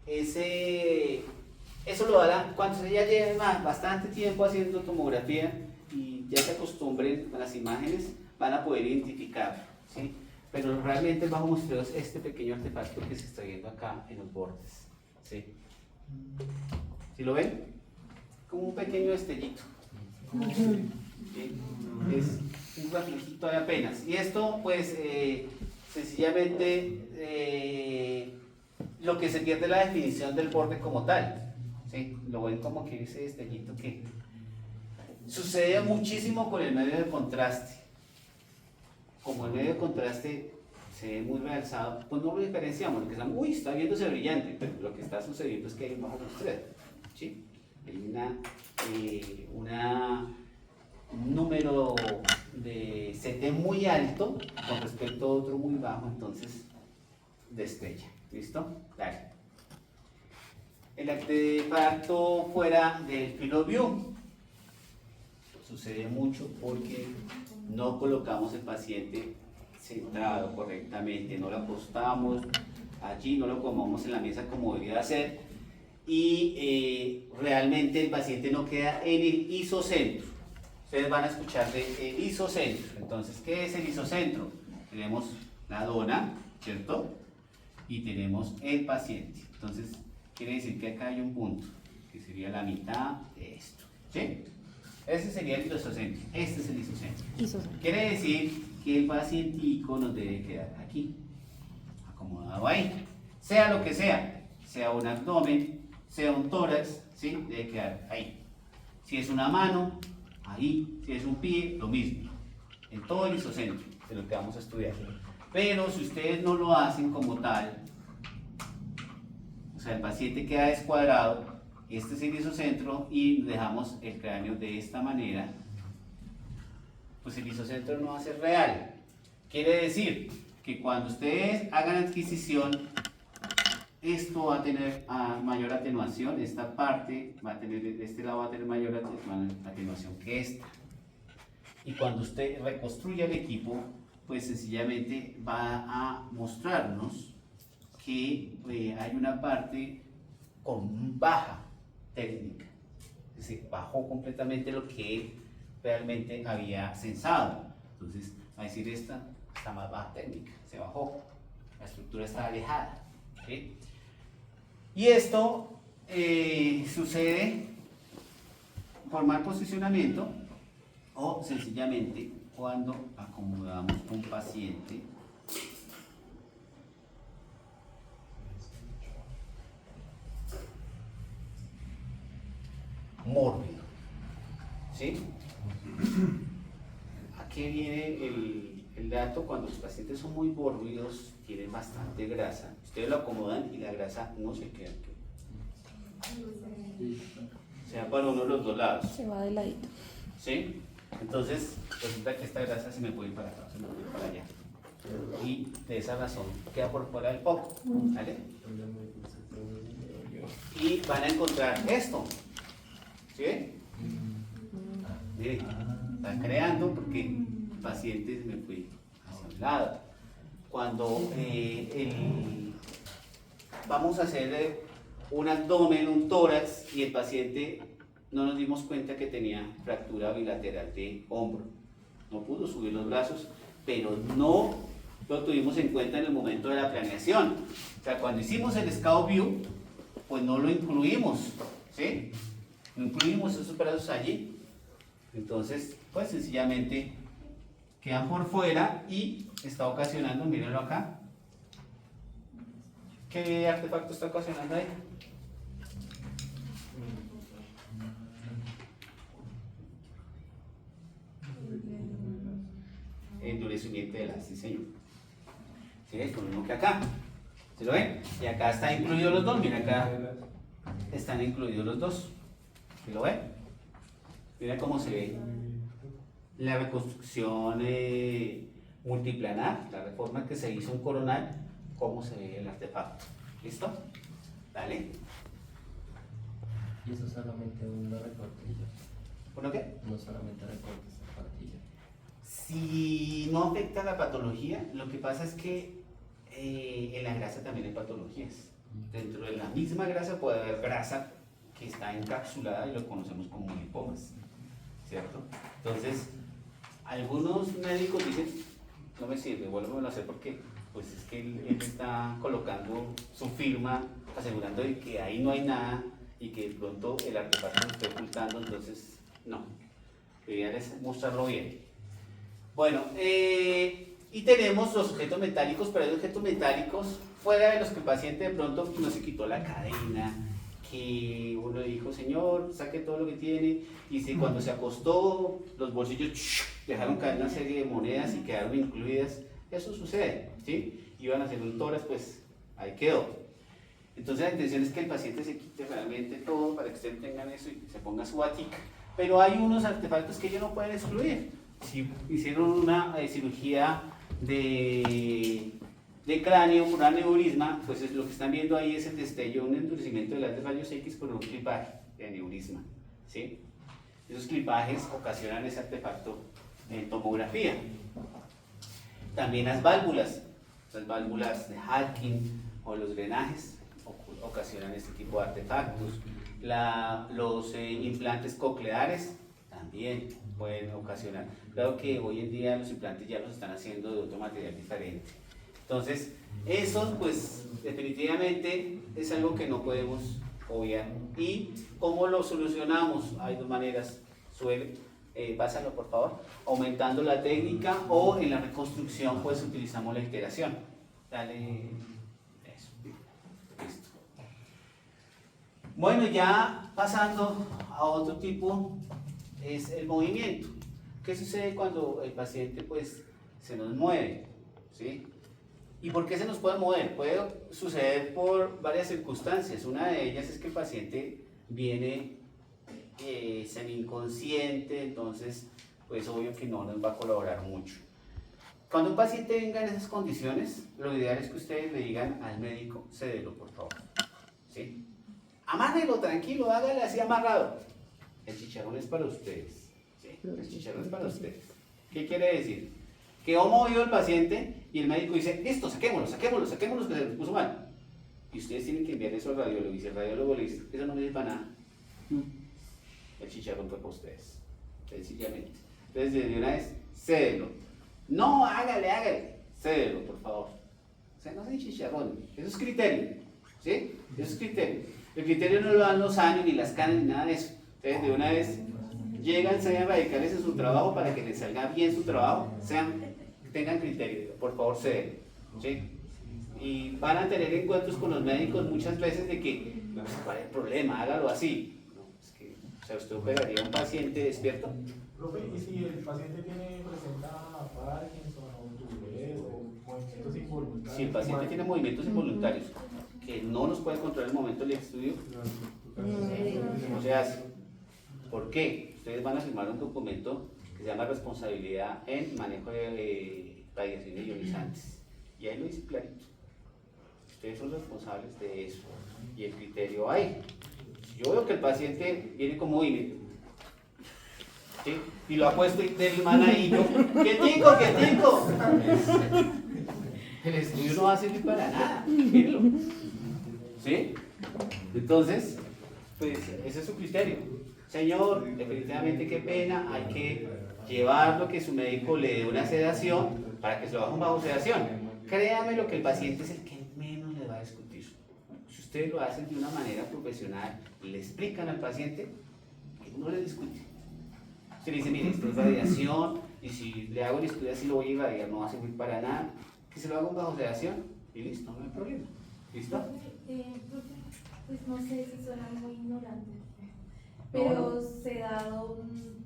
A: Eso lo hará cuando se ya lleven bastante tiempo haciendo tomografía y ya se acostumbren a las imágenes, van a poder identificarlo, ¿sí? Pero realmente el bajo muestreo es este pequeño artefacto que se está viendo acá en los bordes, ¿sí? ¿Sí lo ven? Como un pequeño destellito. ¿Sí? Es un reflejito de apenas. Y esto, pues, sencillamente lo que se pierde es la definición del borde como tal. ¿sí? Lo ven como que ese destellito que sucede muchísimo con el medio de contraste. Como el medio de contraste se ve muy realzado, pues no lo diferenciamos, lo que estamos, uy, está viéndose brillante, pero lo que está sucediendo es que hay un bajo contraste, ¿sí? Hay un número de CT muy alto con respecto a otro muy bajo, entonces destella. ¿Listo? Dale. El artefacto fuera del field of view sucede mucho porque no colocamos el paciente centrado correctamente, no lo acostamos allí, no lo acomodamos en la mesa como debería ser y realmente el paciente no queda en el isocentro. Ustedes van a escuchar de el isocentro. Entonces, ¿qué es el isocentro? Tenemos la dona, ¿cierto? Y tenemos el paciente. Entonces, quiere decir que acá hay un punto, que sería la mitad de esto, ¿sí? Ese sería el isocentro, este es el isocentro. Quiere decir que el pacientico nos debe quedar aquí, acomodado ahí. Sea lo que sea un abdomen, sea un tórax, ¿sí? Debe quedar ahí. Si es una mano, ahí. Si es un pie, lo mismo. En todo el isocentro, de lo que vamos a estudiar. Pero si ustedes no lo hacen como tal, o sea, el paciente queda descuadrado, este es el isocentro y dejamos el cráneo de esta manera, pues el isocentro no va a ser real. Quiere decir que cuando ustedes hagan adquisición, esto va a tener mayor atenuación, esta parte va a tener, este lado va a tener mayor atenuación que esta. Y cuando usted reconstruya el equipo, pues sencillamente va a mostrarnos que hay una parte con baja técnica, es decir, bajó completamente lo que él realmente había censado. Entonces, va a decir esta está más baja técnica, se bajó, la estructura está alejada, ¿sí? Y esto sucede por mal posicionamiento o sencillamente cuando acomodamos un paciente mórbido, ¿sí? Aquí viene el dato: cuando los pacientes son muy mórbidos, tienen bastante grasa, ustedes lo acomodan y la grasa no se queda aquí, se va para uno de los dos lados,
E: Se va de ladito.
A: ¿sí? Entonces resulta que esta grasa se me puede ir para acá, se me puede ir para allá, y de esa razón queda por fuera del foco, ¿vale? Y van a encontrar esto, ¿sí? Miren, está creando porque el paciente se me fue hacia un lado. Cuando vamos a hacer un abdomen, un tórax, y el paciente no nos dimos cuenta que tenía fractura bilateral de hombro, no pudo subir los brazos, pero no lo tuvimos en cuenta en el momento de la planeación. O sea, cuando hicimos el scout view, pues no lo incluimos, ¿sí? No incluimos esos brazos allí. Entonces, pues sencillamente quedan por fuera y está ocasionando, mírenlo acá. ¿Qué artefacto está ocasionando ahí? Endurecimiento de la, sí señor. ¿Sí? Es lo mismo que acá. ¿Se lo ven? Y acá están incluidos los dos, mira acá están incluidos los dos. ¿Se lo ven? Mira cómo se ve la reconstrucción multiplanar, la reforma que se hizo en coronal, cómo se ve el artefacto. ¿Listo? Dale.
F: Y eso solamente uno recortillo.
A: ¿Por qué?
F: No solamente recortes recortillo.
A: Si no afecta la patología, lo que pasa es que en la grasa también hay patologías. Dentro de la misma grasa puede haber grasa que está encapsulada y lo conocemos como lipomas, ¿cierto? Entonces, algunos médicos dicen, no me sirve, vuélvemelo a hacer porque pues es que él está colocando su firma asegurando de que ahí no hay nada y que de pronto el artefacto lo esté ocultando, entonces no, la idea es mostrarlo bien. Bueno, y tenemos los objetos metálicos, pero hay objetos metálicos fuera de los que el paciente de pronto no se quitó la cadena, que uno le dijo, señor, saque todo lo que tiene, y si cuando se acostó, los bolsillos dejaron caer una serie de monedas y quedaron incluidas, eso sucede, ¿sí? Iban a hacer un tórax, pues ahí quedó. Entonces la intención es que el paciente se quite realmente todo para que ustedes tengan eso y se ponga su batica. Pero hay unos artefactos que ellos no pueden excluir. Si hicieron una cirugía de cráneo, un aneurisma, pues lo que están viendo ahí es el destello, un endurecimiento de las rayos X por un clipaje de aneurisma, ¿sí? Esos clipajes ocasionan ese artefacto en tomografía. También las válvulas de Harkin o los drenajes ocasionan este tipo de artefactos. Los implantes cocleares también pueden ocasionar. Claro que hoy en día los implantes ya los están haciendo de otro material diferente. Entonces, eso pues definitivamente es algo que no podemos obviar. ¿Y cómo lo solucionamos? Hay dos maneras. Pásalo por favor. Aumentando la técnica o en la reconstrucción pues utilizamos la iteración. Dale. Eso. Listo. Bueno, ya pasando a otro tipo es el movimiento. ¿Qué sucede cuando el paciente pues se nos mueve? ¿Sí? ¿Y por qué se nos puede mover? Puede suceder por varias circunstancias. Una de ellas es que el paciente viene semi-inconsciente, entonces pues obvio que no nos va a colaborar mucho. Cuando un paciente venga en esas condiciones, lo ideal es que ustedes le digan al médico, cédelo por favor. ¿Sí? Amárrelo, tranquilo, hágale así amarrado. El chicharrón es para ustedes. ¿Sí? El chicharrón es para ustedes. ¿Qué quiere decir? Que ha movido el paciente y el médico dice, listo, saquémoslo, que se nos puso mal. Y ustedes tienen que enviar eso al radiólogo. Y si el radiólogo le dice, eso no me sirve para nada, el chicharrón fue para ustedes. Sencillamente. Entonces, de una vez, cédelo. No, hágale, cédelo, por favor. O sea, no sean chicharrón. Eso es criterio. ¿Sí? Eso es criterio. El criterio no lo dan los años, ni las canas, ni nada de eso. Entonces, de una vez, llegan, sean radicales en su trabajo para que les salga bien su trabajo, tengan criterio, por favor ceden, ¿sí? Y van a tener encuentros con los médicos muchas veces de que, ¿cuál es el problema? Hágalo así. No, es que, o sea, usted operaría a un paciente despierto.
C: Profe, ¿y si el paciente presenta Parkinson o Tourette o movimientos involuntarios?
A: Si el paciente tiene movimientos involuntarios que no los puede controlar en el momento del estudio, no se hace. ¿Por qué? Ustedes van a firmar un documento que se llama responsabilidad en manejo de radiaciones ionizantes. Y ahí lo dice clarito. Ustedes son responsables de eso. Y el criterio hay. Si yo veo que el paciente viene con movimiento, ¿sí? Y lo ha puesto del man ahí, yo, ¡quietico! El estudio no va a servir para nada. Mírenlo. ¿Sí? Entonces, pues ese es su criterio. Señor, definitivamente qué pena, hay que llevarlo, que su médico le dé una sedación para que se lo baje bajo sedación. Créame lo que el paciente es el que menos le va a discutir. Si ustedes lo hacen de una manera profesional y le explican al paciente, no le discute. Usted le dice, mire, esto es radiación y si le hago el estudio así lo voy a irradiar, no va a servir para nada. Que se lo haga bajo sedación y listo, no hay problema. ¿Listo?
D: Pues no sé si suena muy ignorante, pero sedado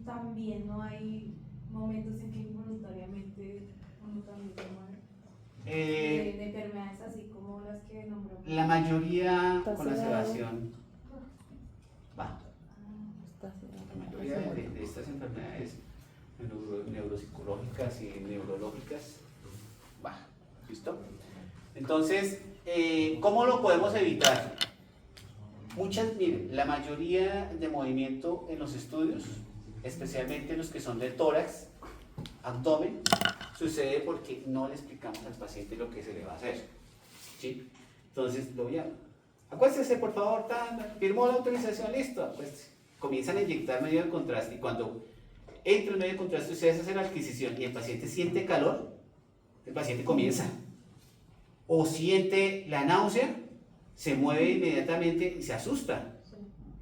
D: también no hay momentos en que involuntariamente uno también se muere. De enfermedades así como las que nombró.
A: La mayoría con la sedación va. La mayoría de estas enfermedades neuropsicológicas y neurológicas va. ¿Listo? Entonces, ¿cómo lo podemos evitar? Miren, la mayoría de movimiento en los estudios, especialmente los que son de tórax, abdomen, sucede porque no le explicamos al paciente lo que se le va a hacer. ¿Sí? Entonces, lo llamo. Acuéstese, por favor, firmó la autorización, listo. Pues comienzan a inyectar medio de contraste y cuando entra el medio de contraste, ustedes hacen la adquisición y el paciente siente calor, el paciente comienza. O siente la náusea, se mueve inmediatamente y se asusta.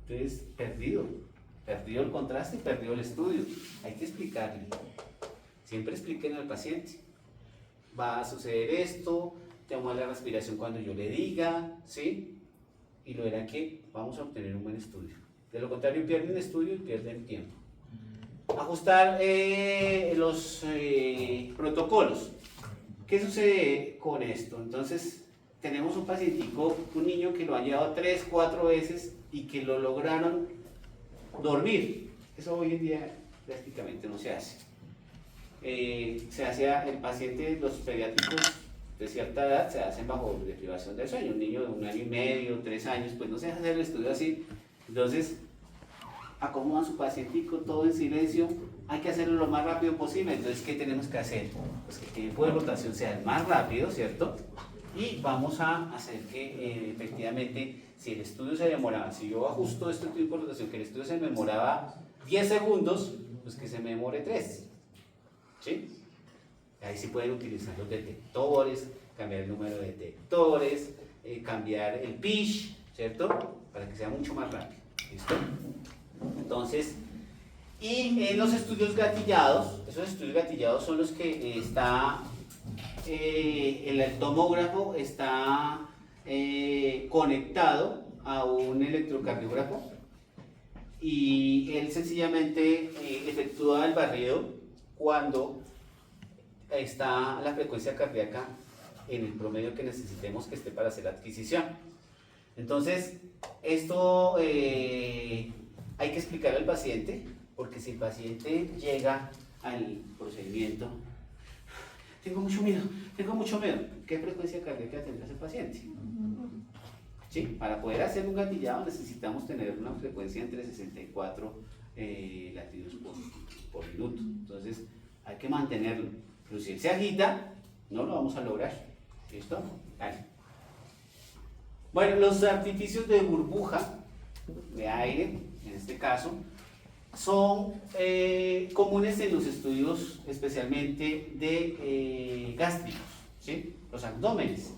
A: Entonces, perdido el contraste y perdido el estudio. Hay que explicarle. Siempre expliquen al paciente. Va a suceder esto, toma la respiración cuando yo le diga, ¿sí? y lo verán que vamos a obtener un buen estudio. De lo contrario, pierden estudio y pierden tiempo. Ajustar los protocolos. ¿Qué sucede con esto? Entonces, tenemos un pacientico, un niño que lo han llevado 3, 4 veces y que lo lograron dormir. Eso hoy en día prácticamente no se hace. Se hace el paciente, los pediátricos de cierta edad se hacen bajo deprivación del sueño. Un niño de 1 año y medio, 3 años, pues no se hace el estudio así. Entonces, acomodan su pacientico todo en silencio. Hay que hacerlo lo más rápido posible. Entonces, ¿qué tenemos que hacer? Pues que el tiempo de rotación sea el más rápido, ¿cierto? Y vamos a hacer que efectivamente, si el estudio se demoraba, si yo ajusto este tiempo de rotación, que el estudio se me demoraba 10 segundos, pues que se me demore 3. ¿Sí? Ahí sí pueden utilizar los detectores, cambiar el número de detectores, cambiar el pitch, ¿cierto? Para que sea mucho más rápido. ¿Listo? Entonces, y en los estudios gatillados, esos estudios gatillados son los que está, el tomógrafo está conectado a un electrocardiógrafo y él sencillamente efectúa el barrido cuando está la frecuencia cardíaca en el promedio que necesitemos que esté para hacer la adquisición. Entonces, esto hay que explicarle al paciente, porque si el paciente llega al procedimiento, tengo mucho miedo, ¿qué frecuencia cardíaca tendrá ese paciente? ¿Sí? Para poder hacer un gatillado necesitamos tener una frecuencia entre 64 latidos por minuto. Entonces, hay que mantenerlo. Pero si él se agita, no lo vamos a lograr. ¿Listo? Dale. Bueno, los artificios de burbuja de aire, en este caso, son comunes en los estudios especialmente de gástricos, ¿sí? Los abdómenes.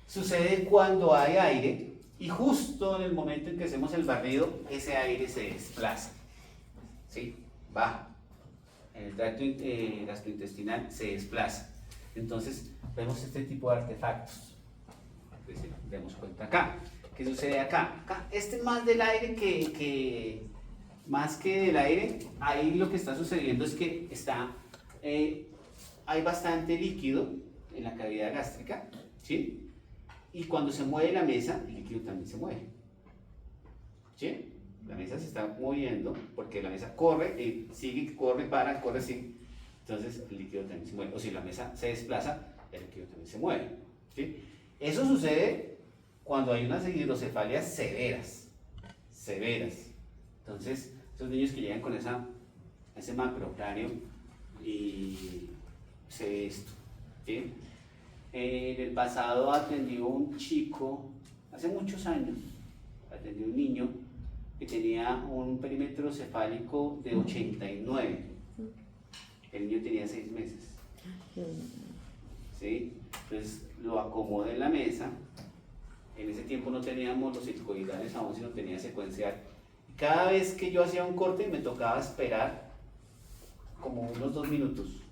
A: Sucede cuando hay aire y justo en el momento en que hacemos el barrido, ese aire se desplaza, ¿sí? Baja. En el tracto gastrointestinal se desplaza. Entonces, vemos este tipo de artefactos. Demos cuenta acá. ¿Qué sucede acá? Acá, este más del aire más que del aire, ahí lo que está sucediendo es que hay bastante líquido en la cavidad gástrica, ¿sí? Y cuando se mueve la mesa, el líquido también se mueve, ¿sí? La mesa se está moviendo porque la mesa corre, sigue, corre, para, corre, sigue. Entonces el líquido también se mueve. O si la mesa se desplaza, el líquido también se mueve, ¿sí? Eso sucede cuando hay unas hidrocefalias severas. Entonces, esos niños que llegan con ese macrocráneo y se ve esto, ¿sí? En el pasado atendió un chico, hace muchos años, atendió un niño que tenía un perímetro cefálico de 89. El niño tenía 6 meses. ¿Sí? Entonces lo acomodé en la mesa. En ese tiempo no teníamos los circoidales aún, sino tenía secuencial. Cada vez que yo hacía un corte me tocaba esperar como unos 2 minutos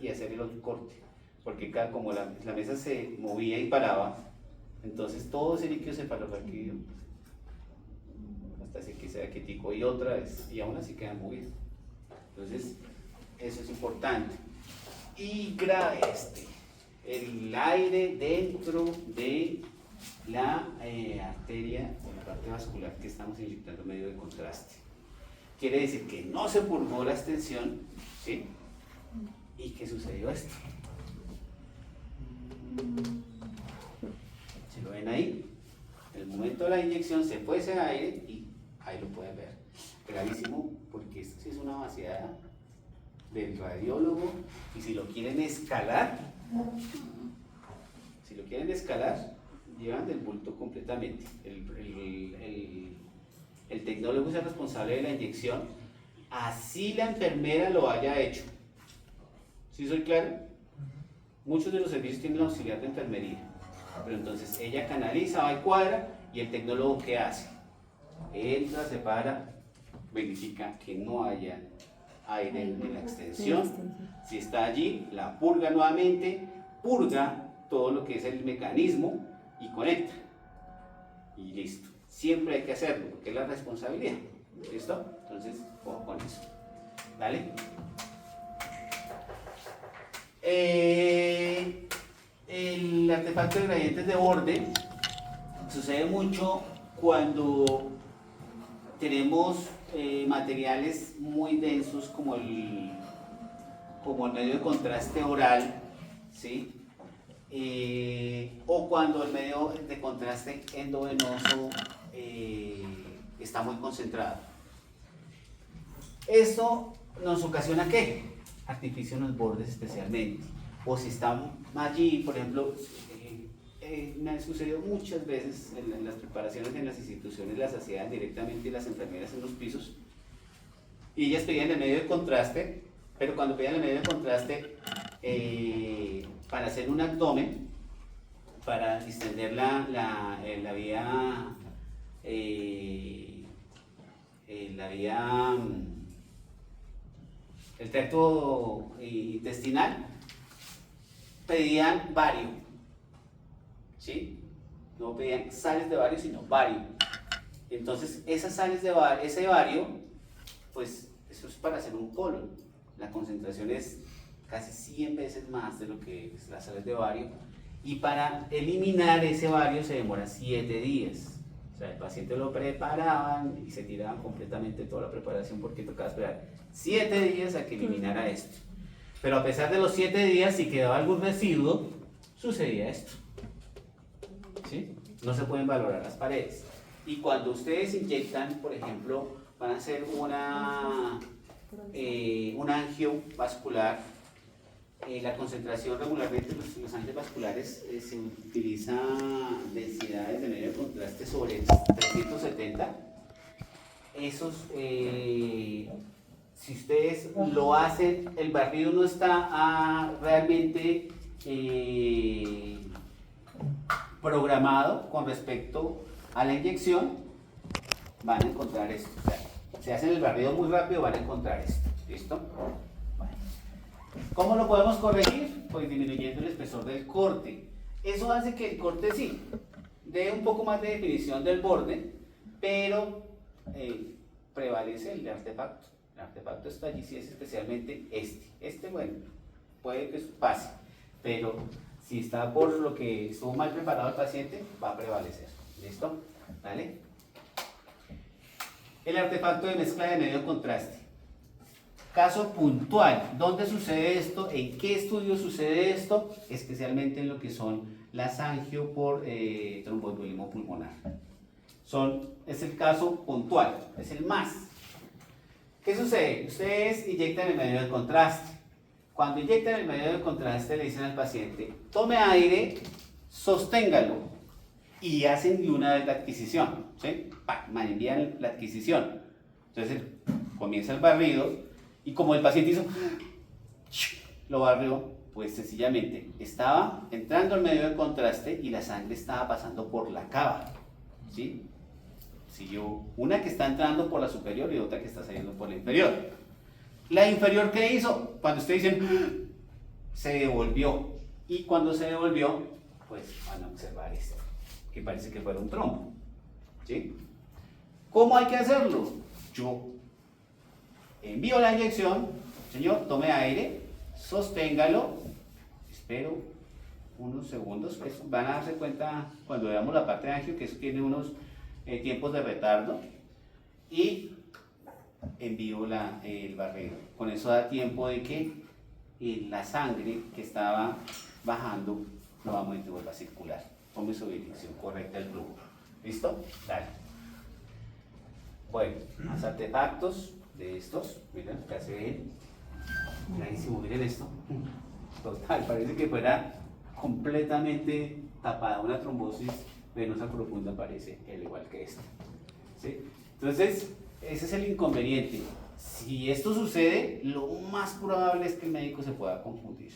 A: y hacer el otro corte. Porque como la mesa se movía y paraba, entonces todo ese líquido cefalorraquídeo hasta que sea quietico y otra vez, y aún así queda movido. Entonces, eso es importante. Y grave el aire dentro de la arteria o la parte vascular que estamos inyectando medio de contraste. Quiere decir que no se purgó la extensión, ¿sí? ¿Y qué sucedió esto? ¿Se lo ven ahí? En el momento de la inyección se fue ese aire y ahí lo pueden ver. Gravísimo, porque esto sí es una vaciada del radiólogo, y si lo quieren escalar, llevan del bulto completamente. El tecnólogo es el responsable de la inyección, así la enfermera lo haya hecho. ¿Sí soy claro? Muchos de los servicios tienen la auxiliar de enfermería, pero entonces ella canaliza, va y cuadra, y el tecnólogo ¿qué hace? Entra, separa, verifica que no haya aire en la extensión. Si está allí, la purga nuevamente, purga todo lo que es el mecanismo y conecta. y listo. Siempre hay que hacerlo, porque es la responsabilidad. ¿Listo? Entonces, ojo con eso. ¿Vale? El artefacto de gradientes de borde sucede mucho cuando tenemos materiales muy densos como el medio de contraste oral, ¿sí? O cuando el medio de contraste endovenoso está muy concentrado. Esto nos ocasiona ¿qué? Artificio en los bordes especialmente. O si están allí, por ejemplo, me ha sucedido muchas veces en las preparaciones en las instituciones, las hacían directamente las enfermeras en los pisos y ellas pedían el medio de contraste, pero cuando pedían el medio de contraste para hacer un abdomen, para distender la vía el tracto intestinal, pedían bario, ¿sí? No pedían sales de bario, sino bario. Entonces, esas sales de bario, ese bario, pues eso es para hacer un colon. La concentración es casi 100 veces más de lo que es las sales de bario. Y para eliminar ese bario se demora 7 días. O sea, el paciente lo preparaban y se tiraban completamente toda la preparación porque tocaba esperar 7 días a que eliminara esto. Pero a pesar de los 7 días, si quedaba algún residuo, sucedía esto. ¿Sí? No se pueden valorar las paredes. Y cuando ustedes inyectan, por ejemplo, van a hacer una angio vascular, la concentración regularmente de los angios vasculares se utiliza densidades de medio de contraste sobre 370. Esos, si ustedes lo hacen, el barrido no está realmente programado con respecto a la inyección, van a encontrar esto. O sea, si hacen el barrido muy rápido, van a encontrar esto. ¿Listo? Bueno. ¿Cómo lo podemos corregir? Pues disminuyendo el espesor del corte. Eso hace que el corte sí dé un poco más de definición del borde, pero prevalece el artefacto. El artefacto está allí, sí es especialmente este. Bueno, puede que pase, pero si está por lo que estuvo mal preparado el paciente, va a prevalecer. ¿Listo? ¿Vale? El artefacto de mezcla de medio contraste. Caso puntual. ¿Dónde sucede esto? ¿En qué estudio sucede esto? Especialmente en lo que son las angio por tromboembolismo pulmonar. Es el caso puntual, es el más. ¿Qué sucede? Ustedes inyectan el medio de contraste. Cuando inyectan el medio de contraste le dicen al paciente, tome aire, sosténgalo y hacen de una vez la adquisición. ¿Sí? Envían la adquisición. Entonces comienza el barrido. Y como el paciente hizo, lo barrió, pues sencillamente estaba entrando al medio de contraste y la sangre estaba pasando por la cava. ¿Sí? Siguió una que está entrando por la superior y otra que está saliendo por la inferior. La inferior, ¿qué hizo? Cuando ustedes dicen, se devolvió. Y cuando se devolvió, pues van a observar esto, que parece que fuera un trombo. ¿Sí? ¿Cómo hay que hacerlo? Yo envío la inyección, señor, tome aire, sosténgalo, espero unos segundos, pues van a darse cuenta cuando veamos la parte de angio que eso tiene unos tiempos de retardo y envío el barrido. Con eso da tiempo de que la sangre que estaba bajando nuevamente vuelva a circular. Tome su dirección correcta del flujo. ¿Listo? Dale. Bueno, más artefactos de estos, miren, acá se ven, clarísimo, miren esto, total, parece que fuera completamente tapada, una trombosis venosa profunda parece, al igual que esta, ¿sí? Entonces, ese es el inconveniente. Si esto sucede, lo más probable es que el médico se pueda confundir.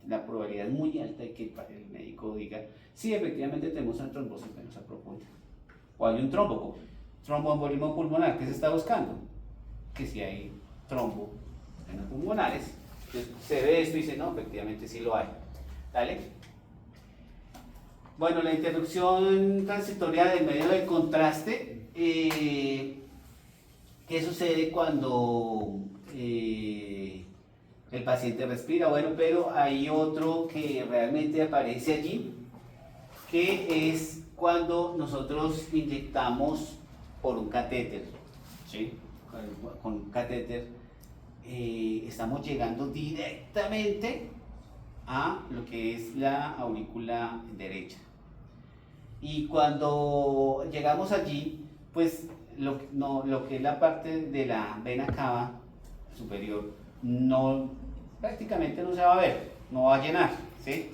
A: La probabilidad es muy alta de que el médico diga, sí, efectivamente tenemos una trombosis venosa profunda, o hay un tromboembolismo pulmonar, ¿qué se está buscando? Que si hay trombo en los pulmonares, entonces se ve esto y dice, no, efectivamente sí lo hay. ¿Dale? Bueno, la interrupción transitoria del medio de contraste, ¿qué sucede cuando el paciente respira? Bueno, pero hay otro que realmente aparece allí, que es cuando nosotros inyectamos por un catéter, ¿sí? Con un catéter estamos llegando directamente a lo que es la aurícula derecha. Y cuando llegamos allí, pues lo que es la parte de la vena cava superior prácticamente no se va a ver, no va a llenar, ¿sí?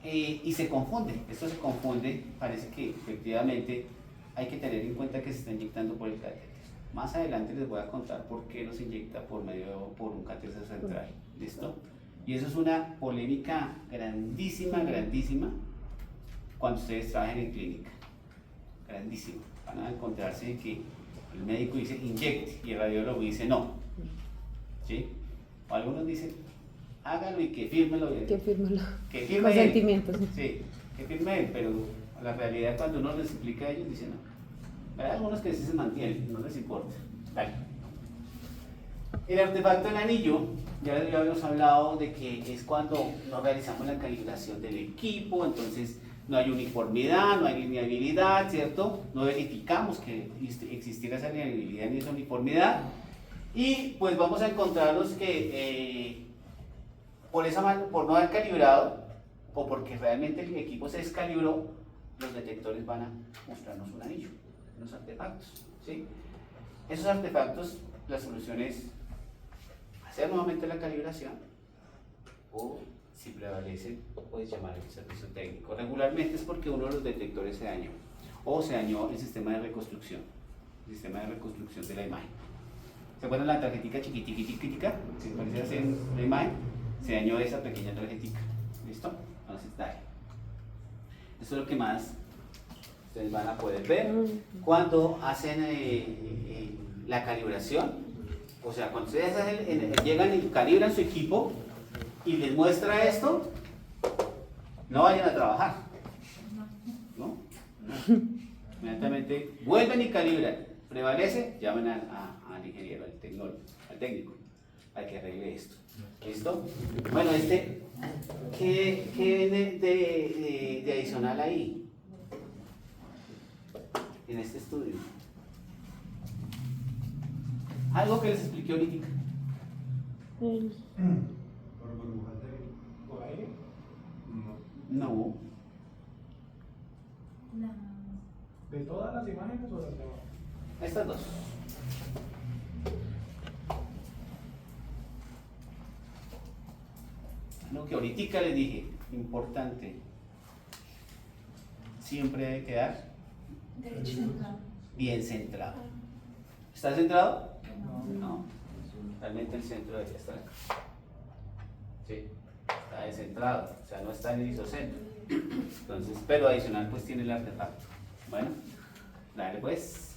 A: Y se confunde, esto se confunde, parece que efectivamente hay que tener en cuenta que se está inyectando por el catéter. Más adelante les voy a contar por qué no se inyecta por un catéter central, ¿listo? Y eso es una polémica grandísima, grandísima, cuando ustedes trabajen en clínica, grandísima. Van a encontrarse que el médico dice inyecte y el radiólogo dice no, ¿sí? O algunos dicen hágalo y que fírmelo.
E: Que firme
A: Que firme él.
E: consentimientos.
A: Sí, que firme él, pero la realidad cuando uno les explica a ellos dicen no. Hay algunos que sí se mantienen, no les importa. Dale. El artefacto del anillo, ya habíamos hablado de que es cuando no realizamos la calibración del equipo, entonces no hay uniformidad, no hay linealidad, ¿cierto? No verificamos que existiera esa linealidad ni esa uniformidad. Y pues vamos a encontrarnos que por no haber calibrado o porque realmente el equipo se descalibró, los detectores van a mostrarnos un anillo, unos artefactos, ¿sí? Esos artefactos, la solución es hacer nuevamente la calibración o si prevalece, puedes llamar al servicio técnico. Regularmente es porque uno de los detectores se dañó o se dañó el sistema de reconstrucción de la imagen. ¿Se acuerdan la tarjetita chiquitica? Si parece hacer la imagen, se dañó esa pequeña tarjetita. ¿Listo? Entonces, dale. Eso es lo que más ustedes van a poder ver cuando hacen la calibración. O sea, cuando ustedes llegan y calibran su equipo y les muestra esto, no vayan a trabajar. ¿No? Inmediatamente vuelven y calibran. Prevalece, llamen al ingeniero, al técnico, para que arregle esto. ¿Listo? Bueno, ¿qué viene de adicional ahí? En este estudio. Algo que les expliqué ahorita.
B: ¿Por burbujas de aire?
A: No.
C: ¿De todas las imágenes o de las de abajo?
A: Estas dos. Lo que ahorita les dije, importante, siempre debe quedar bien centrado. ¿Está centrado? No. Realmente el centro debería estar acá. Sí, está descentrado, o sea, no está en el isocentro. Entonces, pero adicional pues tiene el artefacto. Bueno, dale pues.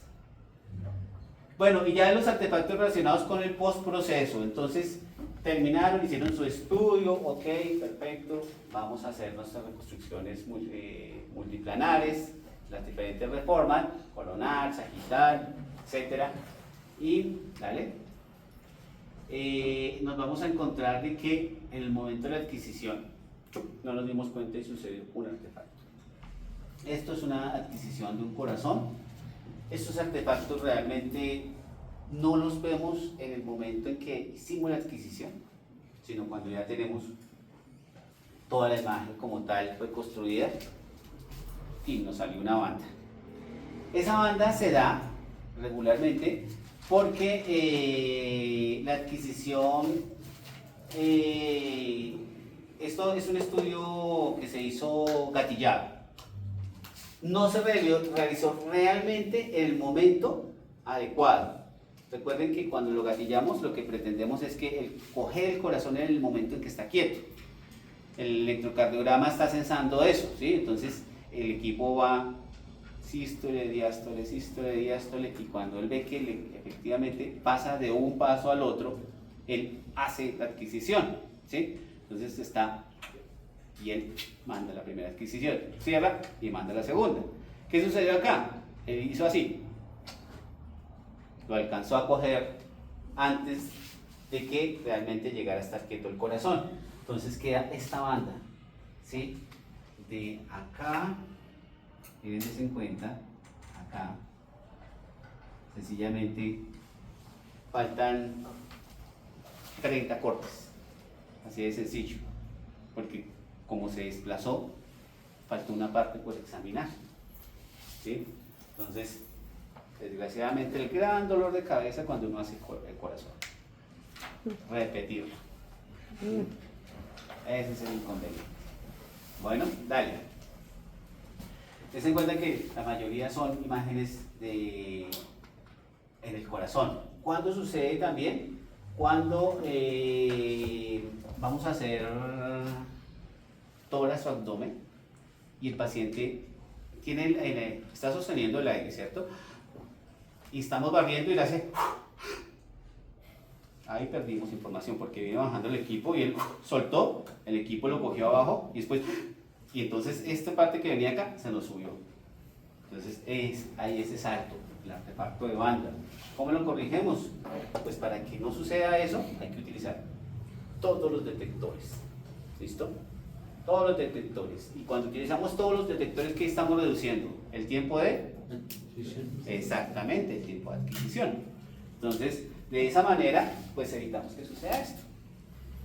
A: Bueno, y ya los artefactos relacionados con el postproceso. Entonces, terminaron, hicieron su estudio, ok, perfecto. Vamos a hacer nuestras reconstrucciones multiplanares, las diferentes reformas, coronar, sagital, etcétera. Y, dale, nos vamos a encontrar de que en el momento de la adquisición no nos dimos cuenta y sucedió un artefacto. Esto es una adquisición de un corazón. Estos artefactos realmente no los vemos en el momento en que hicimos la adquisición, sino cuando ya tenemos toda la imagen como tal fue construida y nos salió una banda. Esa banda se da regularmente porque la adquisición, esto es un estudio que se hizo gatillado. No se realizó realmente en el momento adecuado. Recuerden que cuando lo gatillamos lo que pretendemos es que coger el corazón en el momento en que está quieto. El electrocardiograma está censando eso, ¿sí? Entonces el equipo va sístole, diástole, y cuando él ve que efectivamente pasa de un paso al otro, él hace la adquisición, ¿sí? Entonces está y él manda la primera adquisición, cierra y manda la segunda. ¿Qué sucedió acá? Él hizo así, lo alcanzó a coger antes de que realmente llegara a estar quieto el corazón. Entonces queda esta banda, ¿sí? De acá, miren, en cuenta, acá, sencillamente faltan 30 cortes, así de sencillo, porque como se desplazó, faltó una parte por examinar, ¿sí? Entonces, desgraciadamente, el gran dolor de cabeza cuando uno hace el corazón, repetirlo, ese es el inconveniente. Bueno, dale. Ten en cuenta que la mayoría son imágenes en el corazón. ¿Cuándo sucede también? Cuando vamos a hacer tórax o abdomen y el paciente está sosteniendo el aire, ¿cierto? Y estamos barriendo y le hace... Ahí perdimos información porque viene bajando el equipo y él soltó, el equipo lo cogió abajo y después... Y entonces esta parte que venía acá se nos subió. Entonces hay ese salto, el artefacto de banda. ¿Cómo lo corrigimos? Pues para que no suceda eso hay que utilizar todos los detectores. ¿Listo? Todos los detectores. Y cuando utilizamos todos los detectores, ¿qué estamos reduciendo? El tiempo de... Exactamente, el tiempo de adquisición. Entonces, de esa manera, pues evitamos que suceda esto.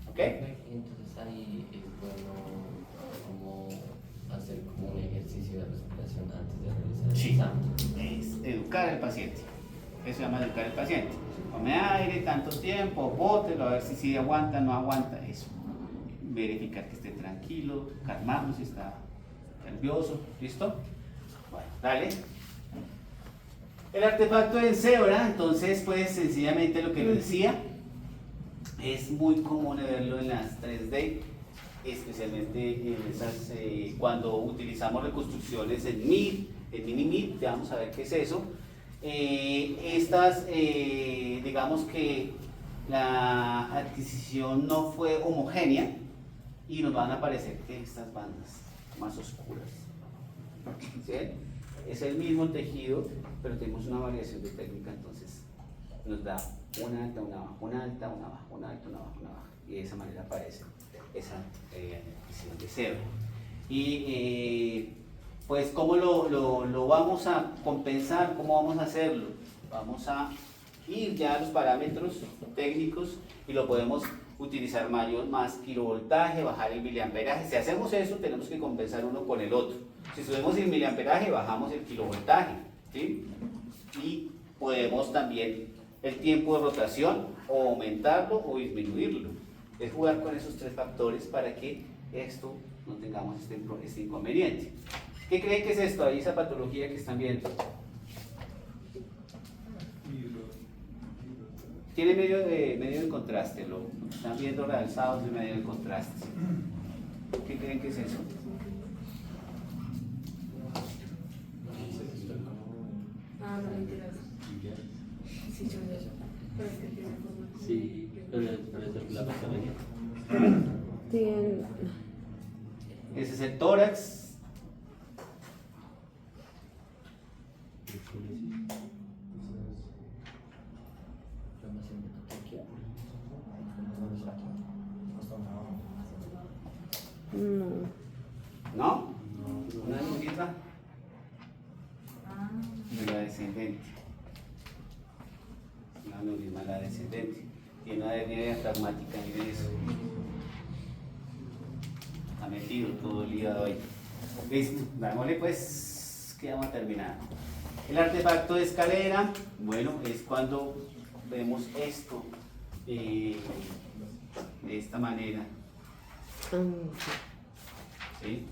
A: ¿Ok?
F: Entonces ahí es bueno como hacer como un ejercicio de respiración antes de realizar el
A: Sí,
F: examen.
A: es educar al paciente. Eso se llama educar al paciente. Tome aire tanto tiempo, bótelo, a ver si aguanta, no aguanta. Eso. Verificar que esté tranquilo, calmarlo si está nervioso. ¿Listo? Bueno, dale. El artefacto en cebra, entonces, pues sencillamente lo que les decía, es muy común verlo en las 3D, especialmente en esas, cuando utilizamos reconstrucciones en MIR, en mini-MIR, ya vamos a ver qué es eso. Digamos que la adquisición no fue homogénea y nos van a aparecer estas bandas más oscuras. ¿Sí? Es el mismo tejido, pero tenemos una variación de técnica, entonces nos da una alta, una baja, una alta, una baja, una alta, una baja, una baja, y de esa manera aparece esa adquisición de cebra. Y pues ¿cómo lo vamos a compensar? ¿Cómo vamos a hacerlo? Vamos a ir ya a los parámetros técnicos y lo podemos utilizar más kilovoltaje, bajar el miliamperaje. Si hacemos eso, tenemos que compensar uno con el otro. Si subimos el miliamperaje, bajamos el kilovoltaje, ¿sí? Y podemos también el tiempo de rotación o aumentarlo o disminuirlo. Es jugar con esos tres factores para que esto no tengamos este inconveniente. ¿Qué creen que es esto? Ahí esa patología que están viendo. Tiene medio de contraste, lo están viendo realzados de medio de contraste. ¿Qué creen que es eso?
D: Ah, no, mentiras. Sí, yo de eso. Pero es que tiene forma.
F: Sí, pero es la patología.
E: Tiene...
A: Ese es el tórax.
E: No.
A: ¿No? Una aneurisma
D: Ah,
A: de la descendente. Una aneurisma de la descendente. Y una hernia diafragmática, miren eso. Ha metido todo el hígado ahí. Listo, dámosle pues, que vamos a terminar. El artefacto de escalera, bueno, es cuando vemos esto de esta manera. ¿Sí?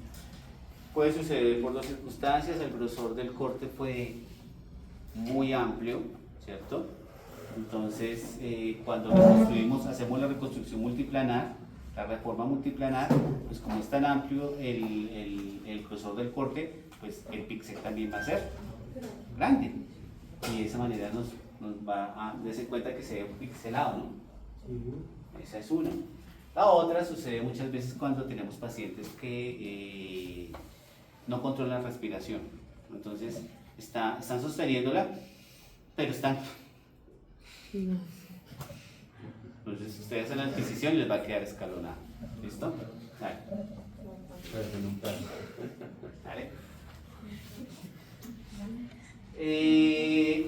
A: Puede suceder por dos circunstancias. El grosor del corte fue muy amplio, ¿cierto? Entonces, cuando reconstruimos, hacemos la reconstrucción multiplanar, la reforma multiplanar, pues como es tan amplio el grosor del corte, pues el píxel también va a ser grande. Y de esa manera nos va a darse cuenta que se ve pixelado, ¿no? Esa es una. La otra sucede muchas veces cuando tenemos pacientes que no controlan la respiración. Entonces, están sosteniéndola, pero están...
E: No.
A: Entonces, ustedes hacen la adquisición y les va a quedar escalonada. ¿Listo? Dale. Dale.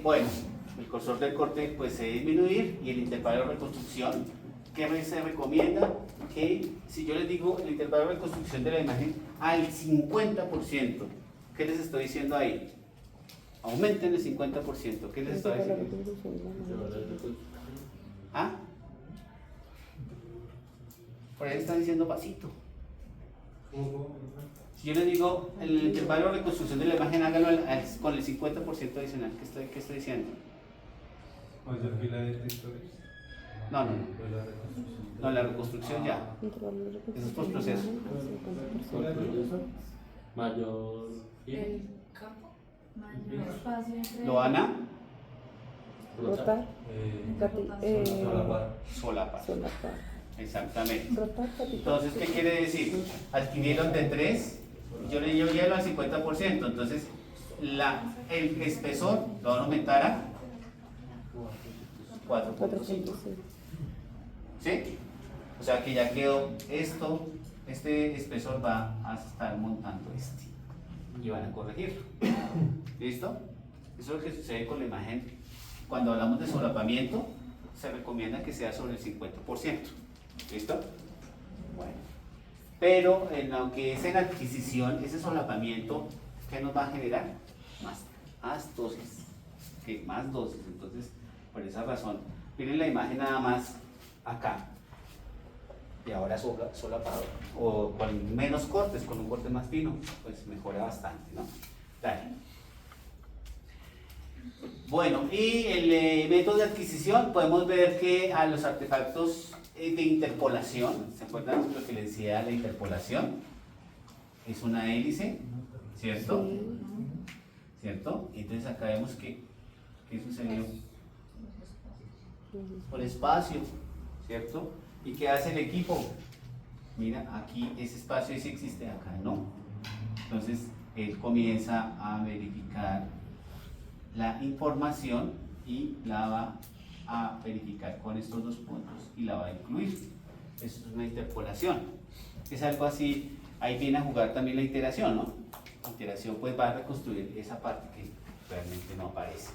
A: Bueno, el grosor del corte pues se debe disminuir y el intervalo de reconstrucción, ¿qué se recomienda? Que si yo les digo el intervalo de reconstrucción de la imagen al 50%, ¿qué les estoy diciendo ahí? Aumenten el 50%, ¿qué les estoy diciendo? ¿Ah? Por ahí están diciendo pasito. Si yo les digo el intervalo de reconstrucción de la imagen, hágalo con el 50% adicional, ¿qué estoy diciendo?
B: O sea, fila de detectores.
A: No, no, no.
B: O la reconstrucción.
A: No, la reconstrucción ya. Eso es postproceso.
F: Mayor.
D: El campo, mayor espacio entre...
A: Loana,
E: Rotar,
B: Solapar.
A: solapar.
E: solapar.
A: Exactamente.
E: Rotar, capital.
A: Entonces, ¿qué quiere decir? Adquirieron de 3, yo le llevo al 50%, entonces el espesor lo van a aumentar a 4.5.
E: 4.5.
A: ¿Sí? O sea que ya quedó esto, este espesor va a estar montando este y van a corregirlo. ¿Listo? Eso es lo que sucede con la imagen. Cuando hablamos de solapamiento, se recomienda que sea sobre el 50%. ¿Listo? Bueno. Pero en lo que es en adquisición, ese solapamiento, ¿qué nos va a generar? Más dosis. ¿Qué? Más dosis. Entonces, por esa razón, miren la imagen nada más acá. Y ahora solapado. O con menos cortes, con un corte más fino, pues mejora bastante, ¿no? Dale. Bueno, y el método de adquisición, podemos ver que a los artefactos de interpolación, ¿se acuerdan lo que les decía la interpolación? Es una hélice, ¿cierto? ¿Cierto? Entonces acá vemos que ¿qué sucedió? Por espacio, ¿cierto? ¿Y qué hace el equipo? Mira, aquí ese espacio sí existe, acá no. Entonces él comienza a verificar la información y la va a verificar con estos dos puntos y la va a incluir. Eso es una interpolación. Es algo así, ahí viene a jugar también la iteración, ¿no? La iteración pues va a reconstruir esa parte que realmente no aparece.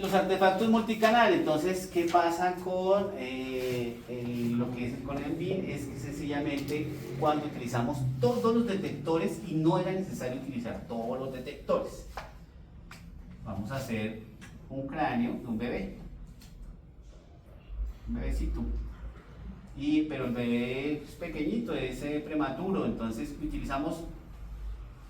A: Los artefactos multicanal, entonces, ¿qué pasa con lo que es con el BIM? Es que sencillamente cuando utilizamos todos los detectores y no era necesario utilizar todos los detectores. Vamos a hacer un cráneo de un bebecito. Pero el bebé es pequeñito, es prematuro, entonces utilizamos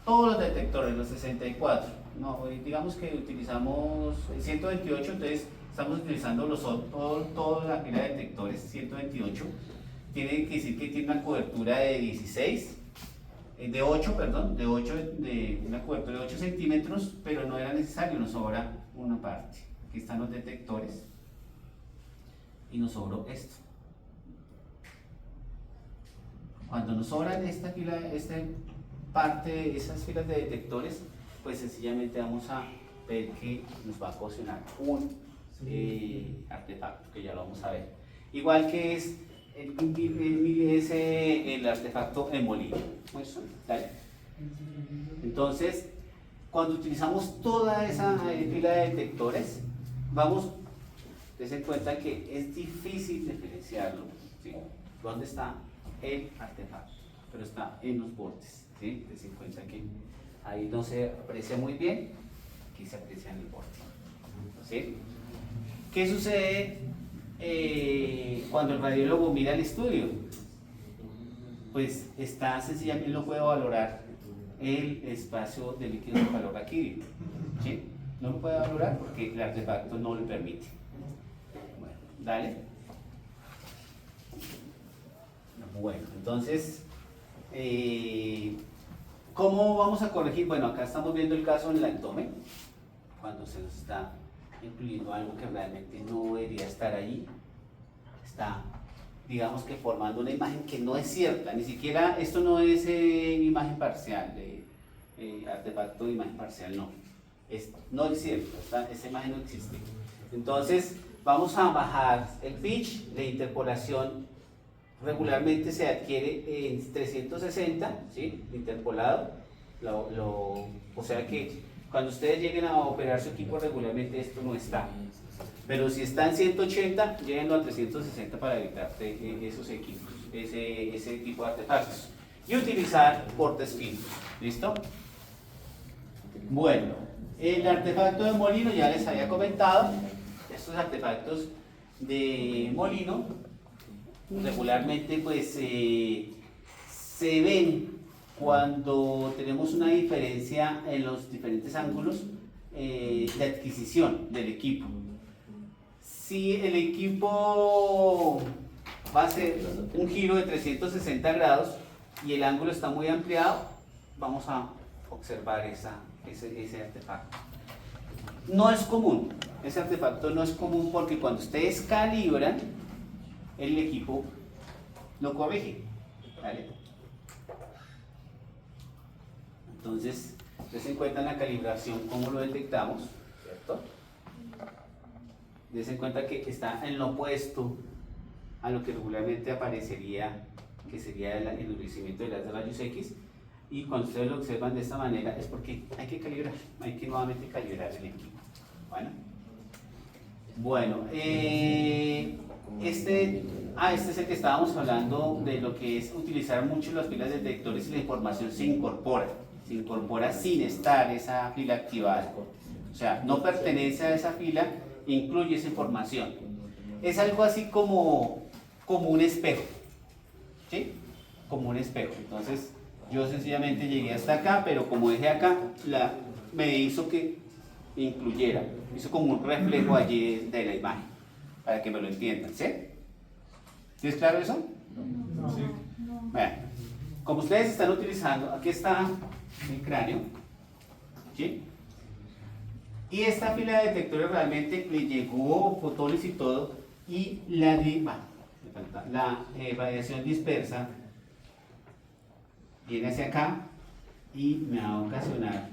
A: todos los detectores, los 64. No, digamos que utilizamos 128, entonces estamos utilizando toda la pila de detectores, 128. Tiene que decir que tiene una cobertura de 16, de 8, de una cobertura de 8 centímetros, pero no era necesario, nos sobra una parte. Aquí están los detectores y nos sobró esto. Cuando nos sobran esta parte, esas filas de detectores, pues sencillamente vamos a ver que nos va a ocasionar un artefacto, que ya lo vamos a ver. Igual que es el artefacto hemolíneo. ¿Dale? Entonces, cuando utilizamos toda esa fila de detectores, dense en cuenta que es difícil diferenciarlo, ¿sí? ¿Dónde está el artefacto? Pero está en los bordes, ¿sí? Dense en cuenta que ahí no se aprecia muy bien, aquí se aprecia en el borde, ¿sí? ¿Qué sucede cuando el radiólogo mira el estudio? Pues está sencillamente, no puede valorar el espacio de líquido de calor aquí, ¿sí? No lo puede valorar porque el artefacto no le permite. Bueno, dale. Bueno, entonces, ¿cómo vamos a corregir? Bueno, acá estamos viendo el caso en el abdomen, cuando se nos está incluyendo algo que realmente no debería estar ahí, está digamos que formando una imagen que no es cierta, ni siquiera, esto no es imagen parcial, artefacto de imagen parcial, no, no es cierto, esta imagen no existe. Entonces vamos a bajar el pitch de interpolación, regularmente se adquiere en 360, ¿sí? Interpolado, o sea que cuando ustedes lleguen a operar su equipo regularmente esto no está. Pero si está en 180, llévenlo a 360 para evitar esos equipos, ese tipo de artefactos. Y utilizar portes finos. ¿Listo? Bueno, el artefacto de molino ya les había comentado. Estos artefactos de molino regularmente pues se ven cuando tenemos una diferencia en los diferentes ángulos de adquisición del equipo. Si el equipo va a ser un giro de 360 grados y el ángulo está muy ampliado, vamos a observar ese artefacto. No es común, ese artefacto no es común porque cuando ustedes calibran, el equipo lo corrige, ¿vale? Entonces, des en cuenta en la calibración cómo lo detectamos, ¿cierto? Des en cuenta que está en lo opuesto a lo que regularmente aparecería, que sería el endurecimiento de las rayos X, y cuando ustedes lo observan de esta manera es porque hay que calibrar, hay que nuevamente calibrar el equipo. Bueno, este es el que estábamos hablando de lo que es utilizar mucho las pilas detectores y la información se incorpora sin estar esa fila activada, o sea, no pertenece a esa fila, incluye esa información. Es algo así como un espejo, ¿sí? Como un espejo. Entonces, yo sencillamente llegué hasta acá, pero como dejé acá, me hizo que incluyera, hizo como un reflejo allí de la imagen, para que me lo entiendan, ¿sí? ¿Sí es claro eso?
C: No.
B: Sí.
A: Bueno, como ustedes están utilizando, aquí está el cráneo, ¿sí? Y esta fila de detectores realmente le llegó fotones y todo, y la radiación dispersa viene hacia acá y me va a ocasionar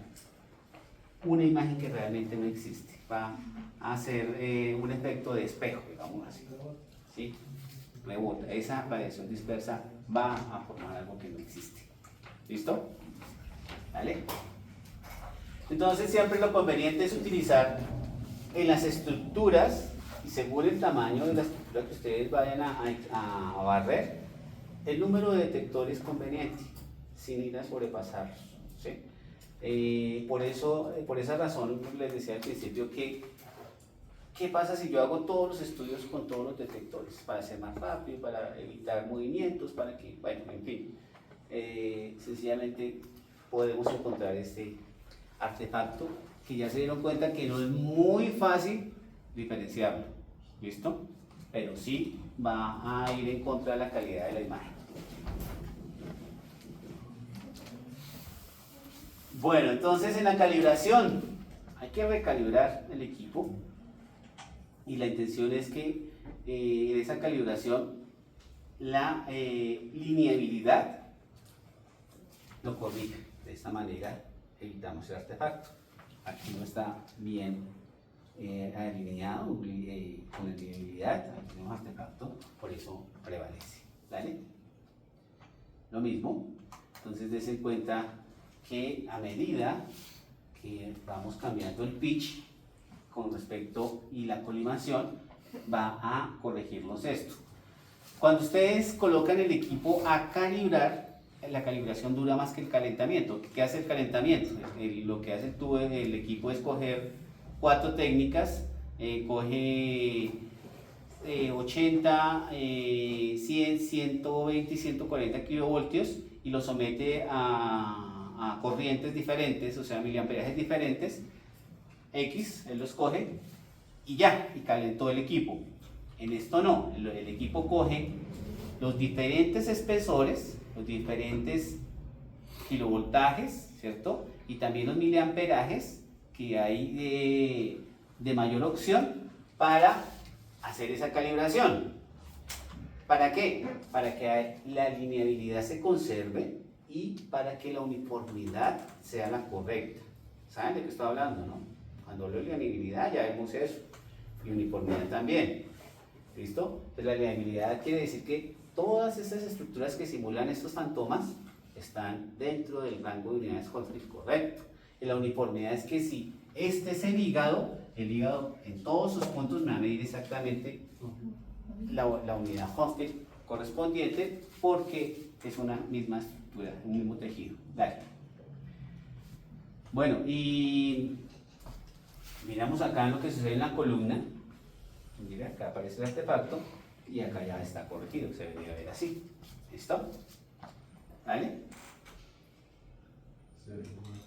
A: una imagen que realmente no existe. Va a hacer un efecto de espejo, digamos así, ¿sí? Rebota, esa radiación dispersa va a formar algo que no existe. ¿Listo? ¿Vale? Entonces siempre lo conveniente es utilizar en las estructuras, y según el tamaño de la estructura que ustedes vayan a barrer, el número de detectores conveniente, sin ir a sobrepasarlos, ¿sí? Por esa razón les decía al principio que ¿qué pasa si yo hago todos los estudios con todos los detectores? Para ser más rápido, para evitar movimientos, para que, bueno, en fin, sencillamente podemos encontrar este artefacto que ya se dieron cuenta que no es muy fácil diferenciarlo, ¿listo? Pero sí va a ir en contra de la calidad de la imagen. Bueno, entonces en la calibración hay que recalibrar el equipo y la intención es que en esa calibración la lineabilidad lo corrija. De esta manera evitamos el artefacto. Aquí no está bien alineado con la lineabilidad, aquí tenemos artefacto, por eso prevalece. ¿Vale? Lo mismo, entonces des en cuenta que a medida que vamos cambiando el pitch con respecto y la colimación, va a corregirnos esto. Cuando ustedes colocan el equipo a calibrar, la calibración dura más que el calentamiento. ¿Qué hace el calentamiento? Lo que hace el equipo es coger 4 técnicas, coge 80, 100, 120 y 140 kilovoltios y lo somete a corrientes diferentes, o sea, miliamperajes diferentes, X, él los coge y ya, y calentó el equipo. En esto no, el equipo coge los diferentes espesores, los diferentes kilovoltajes, ¿cierto? Y también los miliamperajes que hay de mayor opción para hacer esa calibración. ¿Para qué? Para que la linealidad se conserve y para que la uniformidad sea la correcta. ¿Saben de qué estoy hablando, no? Cuando hablo de linealidad ya vemos eso, y uniformidad también. ¿Listo? Pues la linealidad quiere decir que todas estas estructuras que simulan estos fantomas están dentro del rango de unidades Hofstede correcto. Y la uniformidad es que si este es el hígado en todos sus puntos me va a medir exactamente la unidad Hofstede correspondiente porque es una misma estructura, un mismo tejido. Dale. Bueno, y miramos acá en lo que sucede en la columna. Mira, acá aparece el artefacto y acá ya está corregido, se debería ver así. ¿Listo? ¿Vale?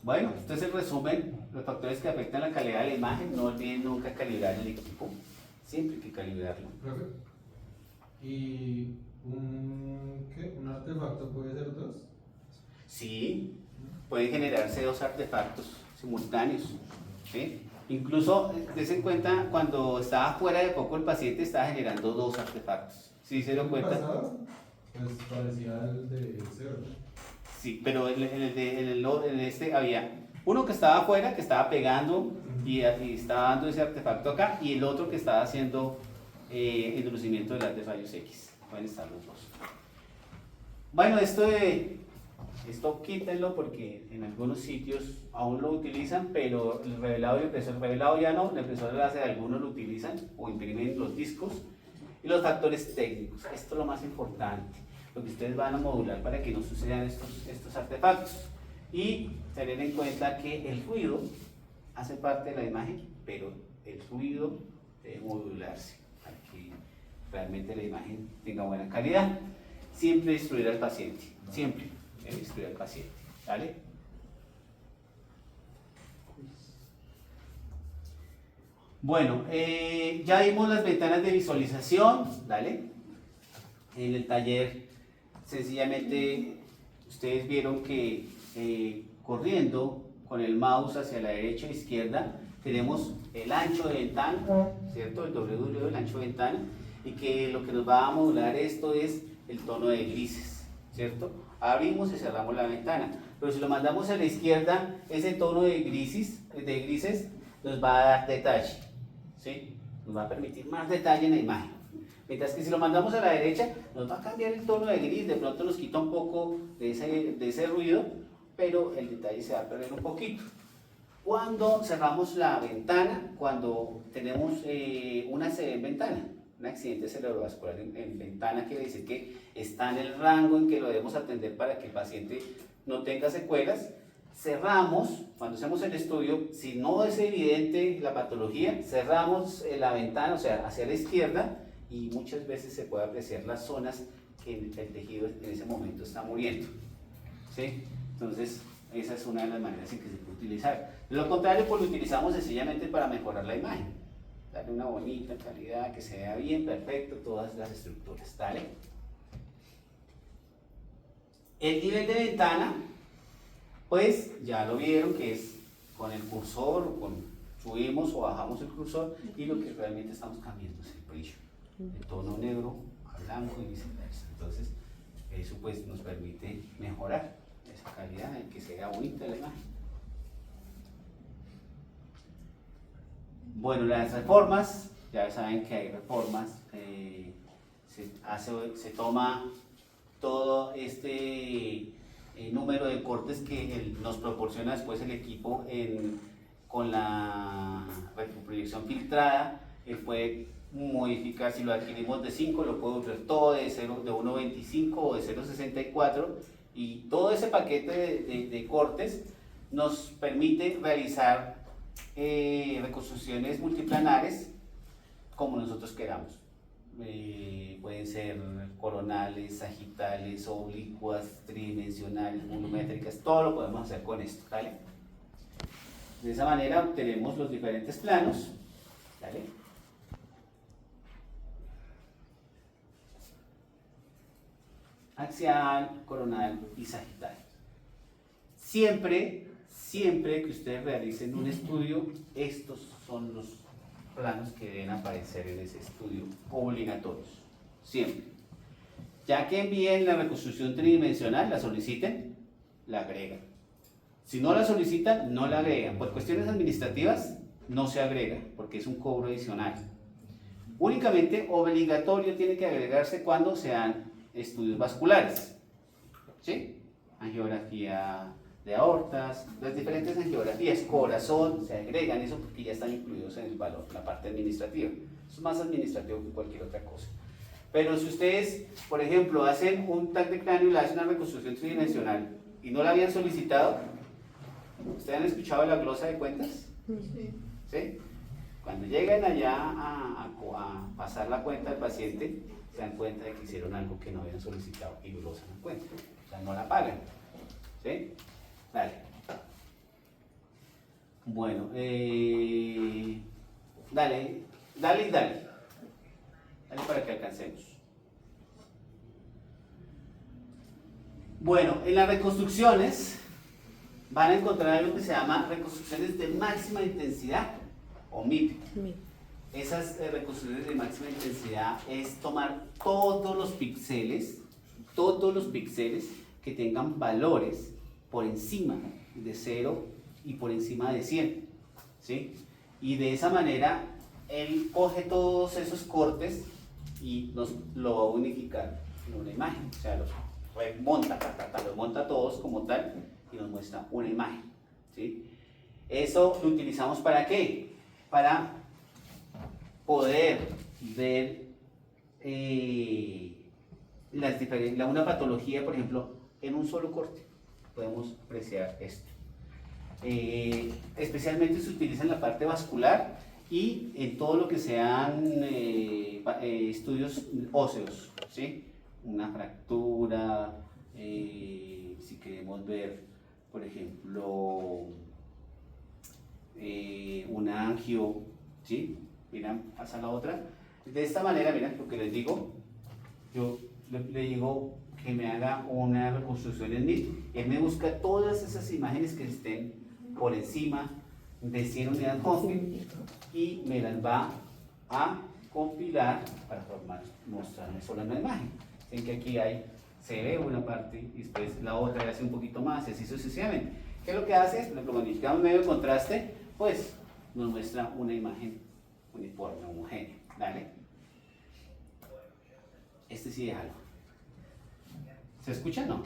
A: Bueno, este es el resumen, los factores que afectan la calidad de la imagen. No olviden nunca calibrar el equipo, siempre hay que calibrarlo.
B: Profe, ¿y un artefacto puede ser dos?
A: Sí, pueden generarse dos artefactos simultáneos, ¿sí? Incluso, dense en cuenta, cuando estaba fuera de foco el paciente estaba generando dos artefactos. ¿Sí se dieron cuenta?
B: ¿Pasado? Pues parecía al de cero.
A: Sí, pero en este había uno que estaba afuera, que estaba pegando y estaba dando ese artefacto acá, y el otro que estaba haciendo endurecimiento del haz de rayos X. Pueden estar los dos. Bueno, esto quítenlo porque en algunos sitios aún lo utilizan, pero el revelado y el impresor, revelado ya no, el impresor láser algunos lo utilizan o imprimen los discos. Y los factores técnicos, esto es lo más importante, lo que ustedes van a modular para que no sucedan estos artefactos. Y tener en cuenta que el ruido hace parte de la imagen, pero el ruido debe modularse para que realmente la imagen tenga buena calidad. Siempre instruir al paciente, siempre debe instruir al paciente, ¿vale? Bueno, ya vimos las ventanas de visualización, ¿vale? En el taller, sencillamente, ustedes vieron que corriendo con el mouse hacia la derecha e izquierda, tenemos el ancho de ventana, ¿cierto? El W, el ancho de ventana, y que lo que nos va a modular esto es el tono de grises, ¿cierto? Abrimos y cerramos la ventana, pero si lo mandamos a la izquierda, ese tono de grises nos va a dar detalle, ¿sí? Nos va a permitir más detalle en la imagen. Mientras que si lo mandamos a la derecha, nos va a cambiar el tono de gris, de pronto nos quita un poco de ese ruido, pero el detalle se va a perder un poquito. Cuando cerramos la ventana, cuando tenemos una ACV en ventana, un accidente cerebrovascular en ventana, quiere decir que está en el rango en que lo debemos atender para que el paciente no tenga secuelas. Cerramos, cuando hacemos el estudio, si no es evidente la patología, cerramos la ventana, o sea, hacia la izquierda, y muchas veces se puede apreciar las zonas que el tejido en ese momento está muriendo, ¿sí? Entonces, esa es una de las maneras en que se puede utilizar. De lo contrario, pues lo utilizamos sencillamente para mejorar la imagen, darle una bonita calidad, que se vea bien, perfecto, todas las estructuras, ¿vale? El nivel de ventana, pues ya lo vieron que es con el cursor, subimos o bajamos el cursor, y lo que realmente estamos cambiando es el brillo, de tono negro a blanco y viceversa. Entonces, eso pues nos permite mejorar esa calidad en que se vea bonita la imagen. Bueno, las reformas, ya saben que hay reformas, se toma todo este número de cortes que nos proporciona después el equipo con la proyección filtrada. Él puede modificar, si lo adquirimos de 5, lo puede volver todo de 1.25 o de 0.64, y todo ese paquete de cortes nos permite realizar reconstrucciones multiplanares como nosotros queramos. Pueden ser coronales, sagitales, oblicuas, tridimensionales, volumétricas, todo lo podemos hacer con esto, ¿vale? De esa manera obtenemos los diferentes planos, ¿vale? Axial, coronal y sagital. Siempre que ustedes realicen un estudio, estos son los planos que deben aparecer en ese estudio, obligatorios, siempre. Ya que envíen la reconstrucción tridimensional, la soliciten, la agregan. Si no la solicitan, no la agregan. Por cuestiones administrativas, no se agrega, porque es un cobro adicional. Únicamente obligatorio tiene que agregarse cuando sean estudios vasculares, ¿sí? Angiografía de aortas, las diferentes angiografías, corazón, se agregan eso porque ya están incluidos en el valor, la parte administrativa. Eso es más administrativo que cualquier otra cosa. Pero si ustedes, por ejemplo, hacen un TAC de cráneo y le hacen una reconstrucción tridimensional y no la habían solicitado, ¿ustedes han escuchado la glosa de cuentas? ¿Sí? Cuando llegan allá a pasar la cuenta al paciente, se dan cuenta de que hicieron algo que no habían solicitado y glosan la cuenta. O sea, no la pagan. ¿Sí? Dale. Bueno, dale. Dale para que alcancemos. Bueno, en las reconstrucciones van a encontrar algo que se llama reconstrucciones de máxima intensidad o MIP. Esas reconstrucciones de máxima intensidad es tomar todos los píxeles que tengan valores por encima de 0 y por encima de 100, ¿sí? Y de esa manera él coge todos esos cortes y nos lo va a unificar en una imagen, o sea, los remonta, los monta todos como tal y nos muestra una imagen, ¿sí? Eso lo utilizamos ¿para qué? Para poder ver una patología, por ejemplo, en un solo corte. Podemos apreciar esto. Especialmente se utiliza en la parte vascular y en todo lo que sean estudios óseos, ¿sí? Una fractura, si queremos ver, por ejemplo, un angio, ¿sí? Mira, pasa la otra. De esta manera, mira, lo que les digo, yo le digo que me haga una reconstrucción en MIP, él me busca todas esas imágenes que estén por encima de 100 unidades Hounsfield y me las va a compilar para mostrarme solo una imagen. Ven que aquí se ve una parte y después la otra hace un poquito más y así sucesivamente. ¿Qué es lo que hace? Lo modificamos en medio de contraste, pues nos muestra una imagen uniforme, homogénea. Dale. Este sí déjalo. ¿Se escucha? No.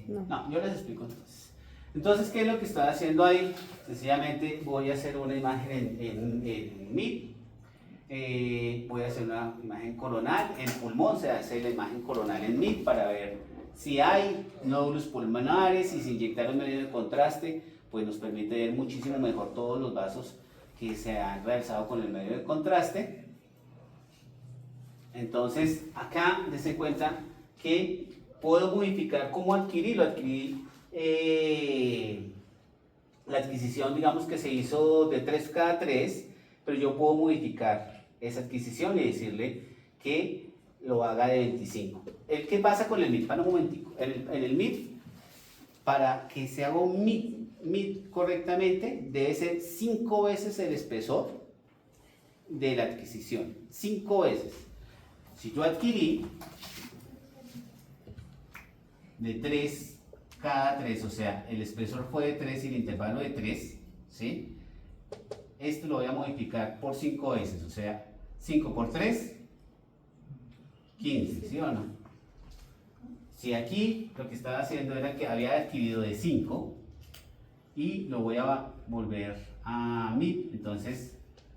A: No, yo les explico entonces. Entonces, ¿qué es lo que estoy haciendo ahí? Sencillamente voy a hacer una imagen en MIP. Voy a hacer una imagen coronal. En pulmón se hace la imagen coronal en MIP para ver si hay nódulos pulmonares y si inyectar un medio de contraste, pues nos permite ver muchísimo mejor todos los vasos que se han realizado con el medio de contraste. Entonces, acá dense cuenta que puedo modificar cómo adquirirlo. Adquirí la adquisición, digamos que se hizo de 3 cada 3, pero yo puedo modificar esa adquisición y decirle que lo haga de 25. ¿Qué pasa con el MIP? Para un momentico. En el MIP, para que se haga un MIP correctamente, debe ser 5 veces el espesor de la adquisición. 5 veces. Si yo adquirí de 3 cada 3, o sea, el espesor fue de 3 y el intervalo de 3, ¿sí? Esto lo voy a modificar por 5 veces, o sea, 5 por 3, 15, ¿sí o no? Si aquí lo que estaba haciendo era que había adquirido de 5 y lo voy a volver a MIP, entonces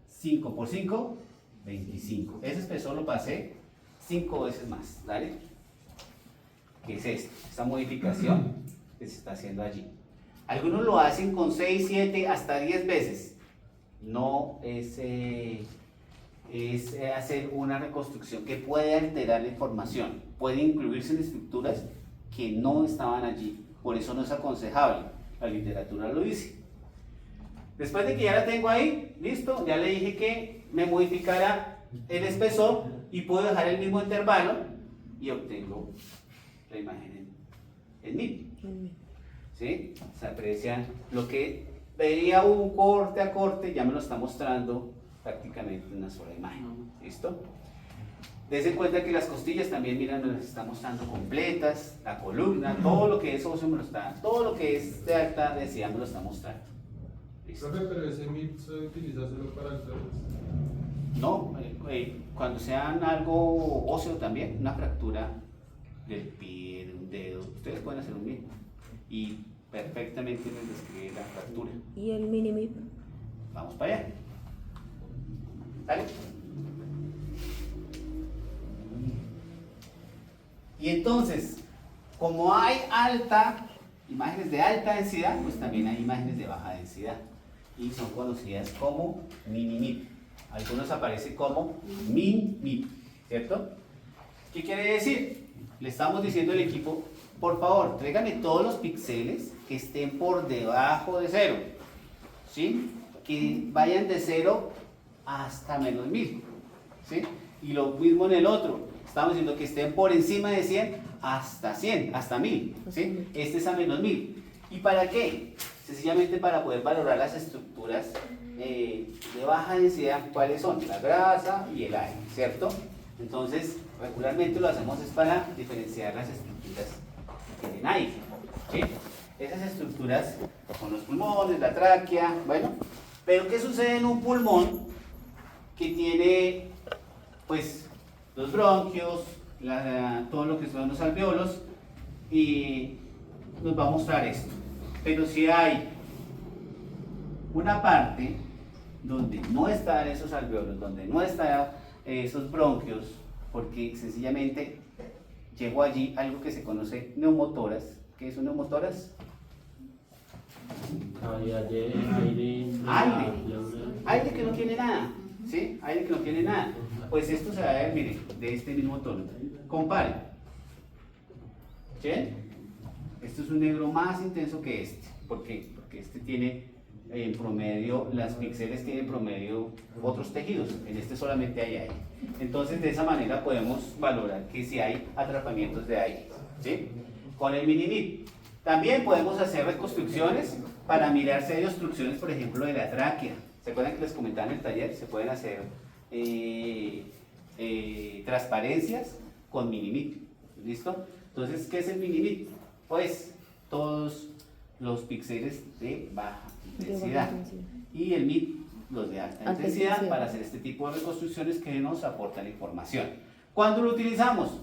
A: 5 por 5, 25. Ese espesor lo pasé 5 veces más, ¿vale? ¿Qué es esto? Esta modificación que se está haciendo allí. Algunos lo hacen con 6, 7, hasta 10 veces. No es hacer una reconstrucción que puede alterar la información. Puede incluirse en estructuras que no estaban allí. Por eso no es aconsejable. La literatura lo dice. Después de que ya la tengo ahí, listo, ya le dije que me modificara el espesor y puedo dejar el mismo intervalo y obtengo la imagen en MIP. ¿Sí? Se aprecia lo que veía un corte a corte, ya me lo está mostrando prácticamente una sola imagen. ¿Listo? Dese cuenta que las costillas también, mira, nos las está mostrando completas, la columna, todo lo que es óseo me lo está, todo lo que es de alta densidad me lo está mostrando. ¿Listo?
B: Profe, pero ese MIP se utiliza solo para el féretro.
A: No, cuando sean algo óseo también, una fractura del pie, de un dedo, ustedes pueden hacer un mismo y perfectamente les describe la fractura.
E: ¿Y el mini-MIP?
A: Vamos para allá. ¿Dale? Y entonces, como hay imágenes de alta densidad, pues también hay imágenes de baja densidad. Y son conocidas como mini-MIP. Algunos aparecen como min-MIP, ¿cierto? ¿Qué quiere decir? Le estamos diciendo al equipo, por favor, tráigame todos los píxeles que estén por debajo de 0. ¿Sí? Que vayan de 0 hasta menos 1000. ¿Sí? Y lo mismo en el otro. Estamos diciendo que estén por encima de 100 hasta 100, hasta 1000. ¿Sí? Este es a menos 1000. ¿Y para qué? Sencillamente para poder valorar las estructuras de baja densidad, ¿cuáles son? La grasa y el aire, ¿cierto? Entonces, regularmente lo hacemos es para diferenciar las estructuras que tienen aire. ¿Sí? Esas estructuras son los pulmones, la tráquea, bueno. Pero ¿qué sucede en un pulmón que tiene, pues, los bronquios, todo lo que son los alveolos? Y nos va a mostrar esto. Pero si hay una parte donde no están esos alveolos, donde no están esos bronquios, porque sencillamente llegó allí algo que se conoce neumotoras. ¿Qué es un neumotoras? Aire que no tiene nada, ¿sí? Aire que no tiene nada. Pues esto se va a ver, mire, de este mismo tono. Compare. ¿Sí? Este es un negro más intenso que este. ¿Por qué? Porque este tiene en promedio, las píxeles tienen promedio otros tejidos, en este solamente hay aire. Entonces de esa manera podemos valorar que si hay atrapamientos de aire, ¿sí? Con el mini-MIP también podemos hacer reconstrucciones para mirar si hay obstrucciones, por ejemplo, de la tráquea. ¿Se acuerdan que les comentaba en el taller? Se pueden hacer transparencias con mini-MIP. ¿Listo? Entonces, ¿qué es el mini-MIP? Pues todos los píxeles de baja intensidad y el MIP los de alta intensidad para hacer este tipo de reconstrucciones que nos aportan información. ¿Cuándo lo utilizamos?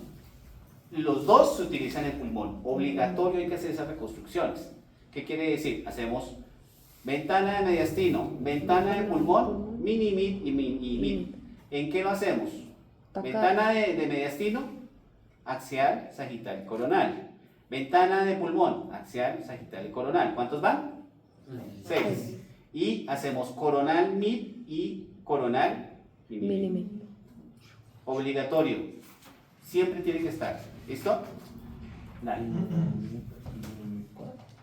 A: Los dos se utilizan en el pulmón, obligatorio hay que hacer esas reconstrucciones. ¿Qué quiere decir? Hacemos ventana de mediastino, ventana de pulmón, mini-MIP y MIP. ¿En qué lo hacemos? Ventana de mediastino, axial, sagital y coronal. Ventana de pulmón, axial, sagital y coronal. ¿Cuántos van? 6. Y hacemos coronal MIP y coronal mini-MIP. Obligatorio. Siempre tiene que estar. ¿Listo? Dale.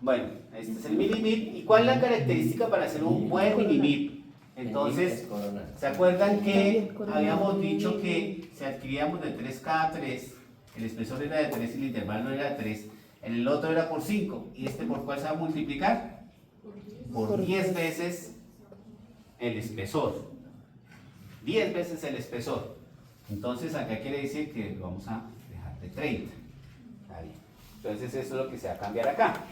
A: Bueno, este es el mini-MIP. ¿Y cuál es la característica para hacer un buen mini-MIP? Entonces, ¿se acuerdan que habíamos dicho que si adquiríamos de 3 cada 3, el espesor era de 3 y el intervalo era de 3, el otro era por 5, y este por cuál se va a multiplicar? Por 10 veces el espesor. 10 veces el espesor. Entonces acá quiere decir que lo vamos a dejar de 30. Está bien. Entonces eso es lo que se va a cambiar acá.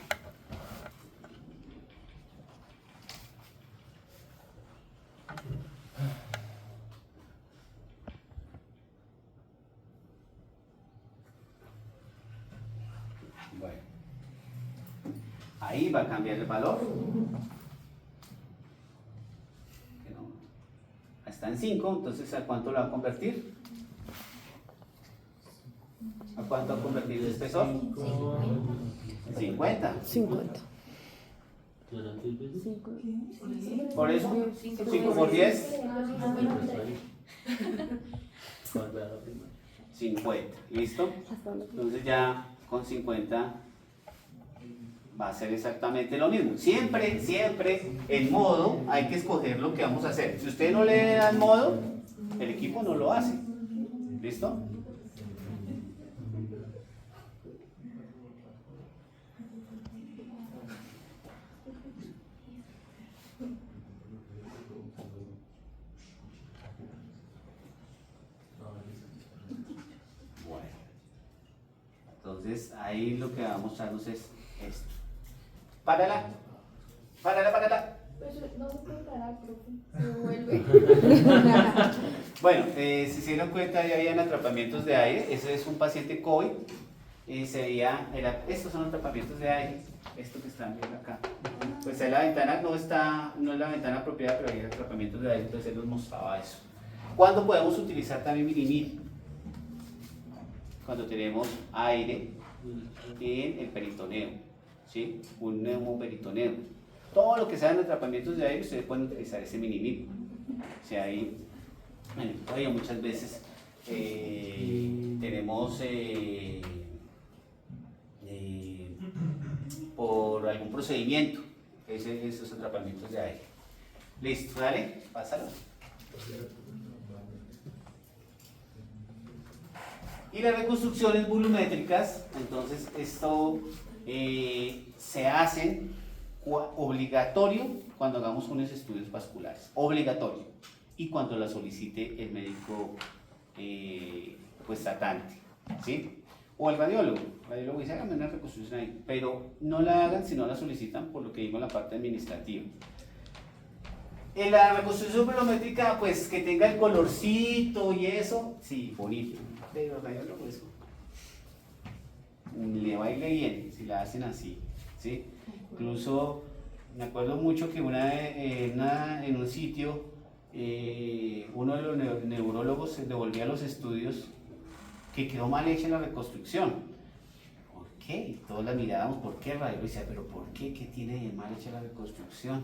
A: Bueno. Ahí va a cambiar el valor. Que no. Está en 5, entonces ¿a cuánto lo va a convertir? ¿A cuánto va a convertir el espesor? 50.
E: 50.
A: Por eso, 5 por 10, 50. ¿Listo? Entonces ya con 50 va a ser exactamente lo mismo. Siempre, siempre en modo hay que escoger lo que vamos a hacer. Si usted no le da el modo, el equipo no lo hace. ¿Listo? Entonces ahí lo que va a mostrarnos es esto. Párala, párala, párala.
D: Pues no se puede parar, profe. Se vuelve.
A: Bueno, si se dieron cuenta ya habían atrapamientos de aire. Ese es un paciente COVID. Estos son atrapamientos de aire. Esto que están viendo acá. Pues ahí la ventana no es la ventana apropiada, pero hay atrapamientos de aire, entonces él nos mostraba eso. ¿Cuándo podemos utilizar también Minimil? Cuando tenemos aire en el peritoneo, ¿sí? Un neumoperitoneo. Todo lo que sean atrapamientos de aire, ustedes pueden utilizar ese Minimil. O sea, ahí, bueno, todavía muchas veces tenemos por algún procedimiento esos atrapamientos de aire. Listo, dale, pásalo. Y las reconstrucciones volumétricas, entonces esto se hacen obligatorio cuando hagamos unos estudios vasculares, obligatorio, y cuando la solicite el médico pues tratante, ¿sí? O el radiólogo dice, háganme una reconstrucción ahí, pero no la hagan si no la solicitan por lo que digo en la parte administrativa. En la reconstrucción volumétrica, pues que tenga el colorcito y eso, sí, bonito, pero el radiólogo eso le va y le viene si la hacen así, ¿sí? Incluso me acuerdo mucho que en un sitio uno de los neurólogos devolvía los estudios que quedó mal hecha la reconstrucción. ¿Por qué? Y todos la mirábamos, ¿por qué? Radio decía, pero ¿por qué? ¿Qué tiene de mal hecha la reconstrucción?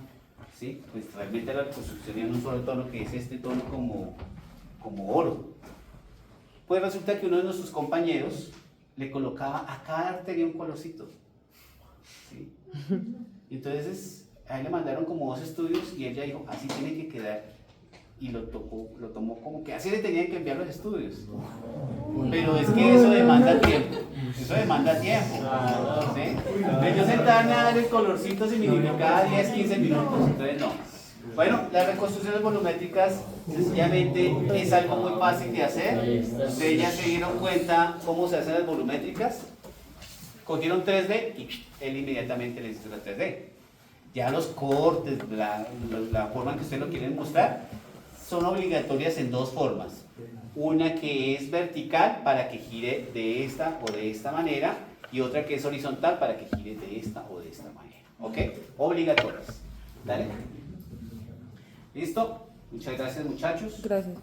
A: ¿Sí? Pues realmente la reconstrucción tiene un solo tono que es este tono como oro. Pues resulta que uno de nuestros compañeros le colocaba a cada arteria un colorcito. ¿Sí? Y entonces a él le mandaron como 2 estudios y él ya dijo, así tiene que quedar. Y lo tomó como que así le tenían que enviar los estudios. Pero es que eso demanda tiempo. Eso demanda tiempo. ¿Sí? Ellos se dan a dar el colorcito seminico cada 10, 15 minutos. Entonces no. Bueno, las reconstrucciones volumétricas sencillamente es algo muy fácil de hacer. Ustedes ya se dieron cuenta cómo se hacen las volumétricas. Cogieron 3D y él inmediatamente les hizo la 3D. Ya los cortes, la forma en que ustedes lo quieren mostrar, son obligatorias en 2 formas. Una que es vertical para que gire de esta o de esta manera y otra que es horizontal para que gire de esta o de esta manera. ¿Ok? Obligatorias. ¿Dale? ¿Listo? Muchas gracias, muchachos.
E: Gracias.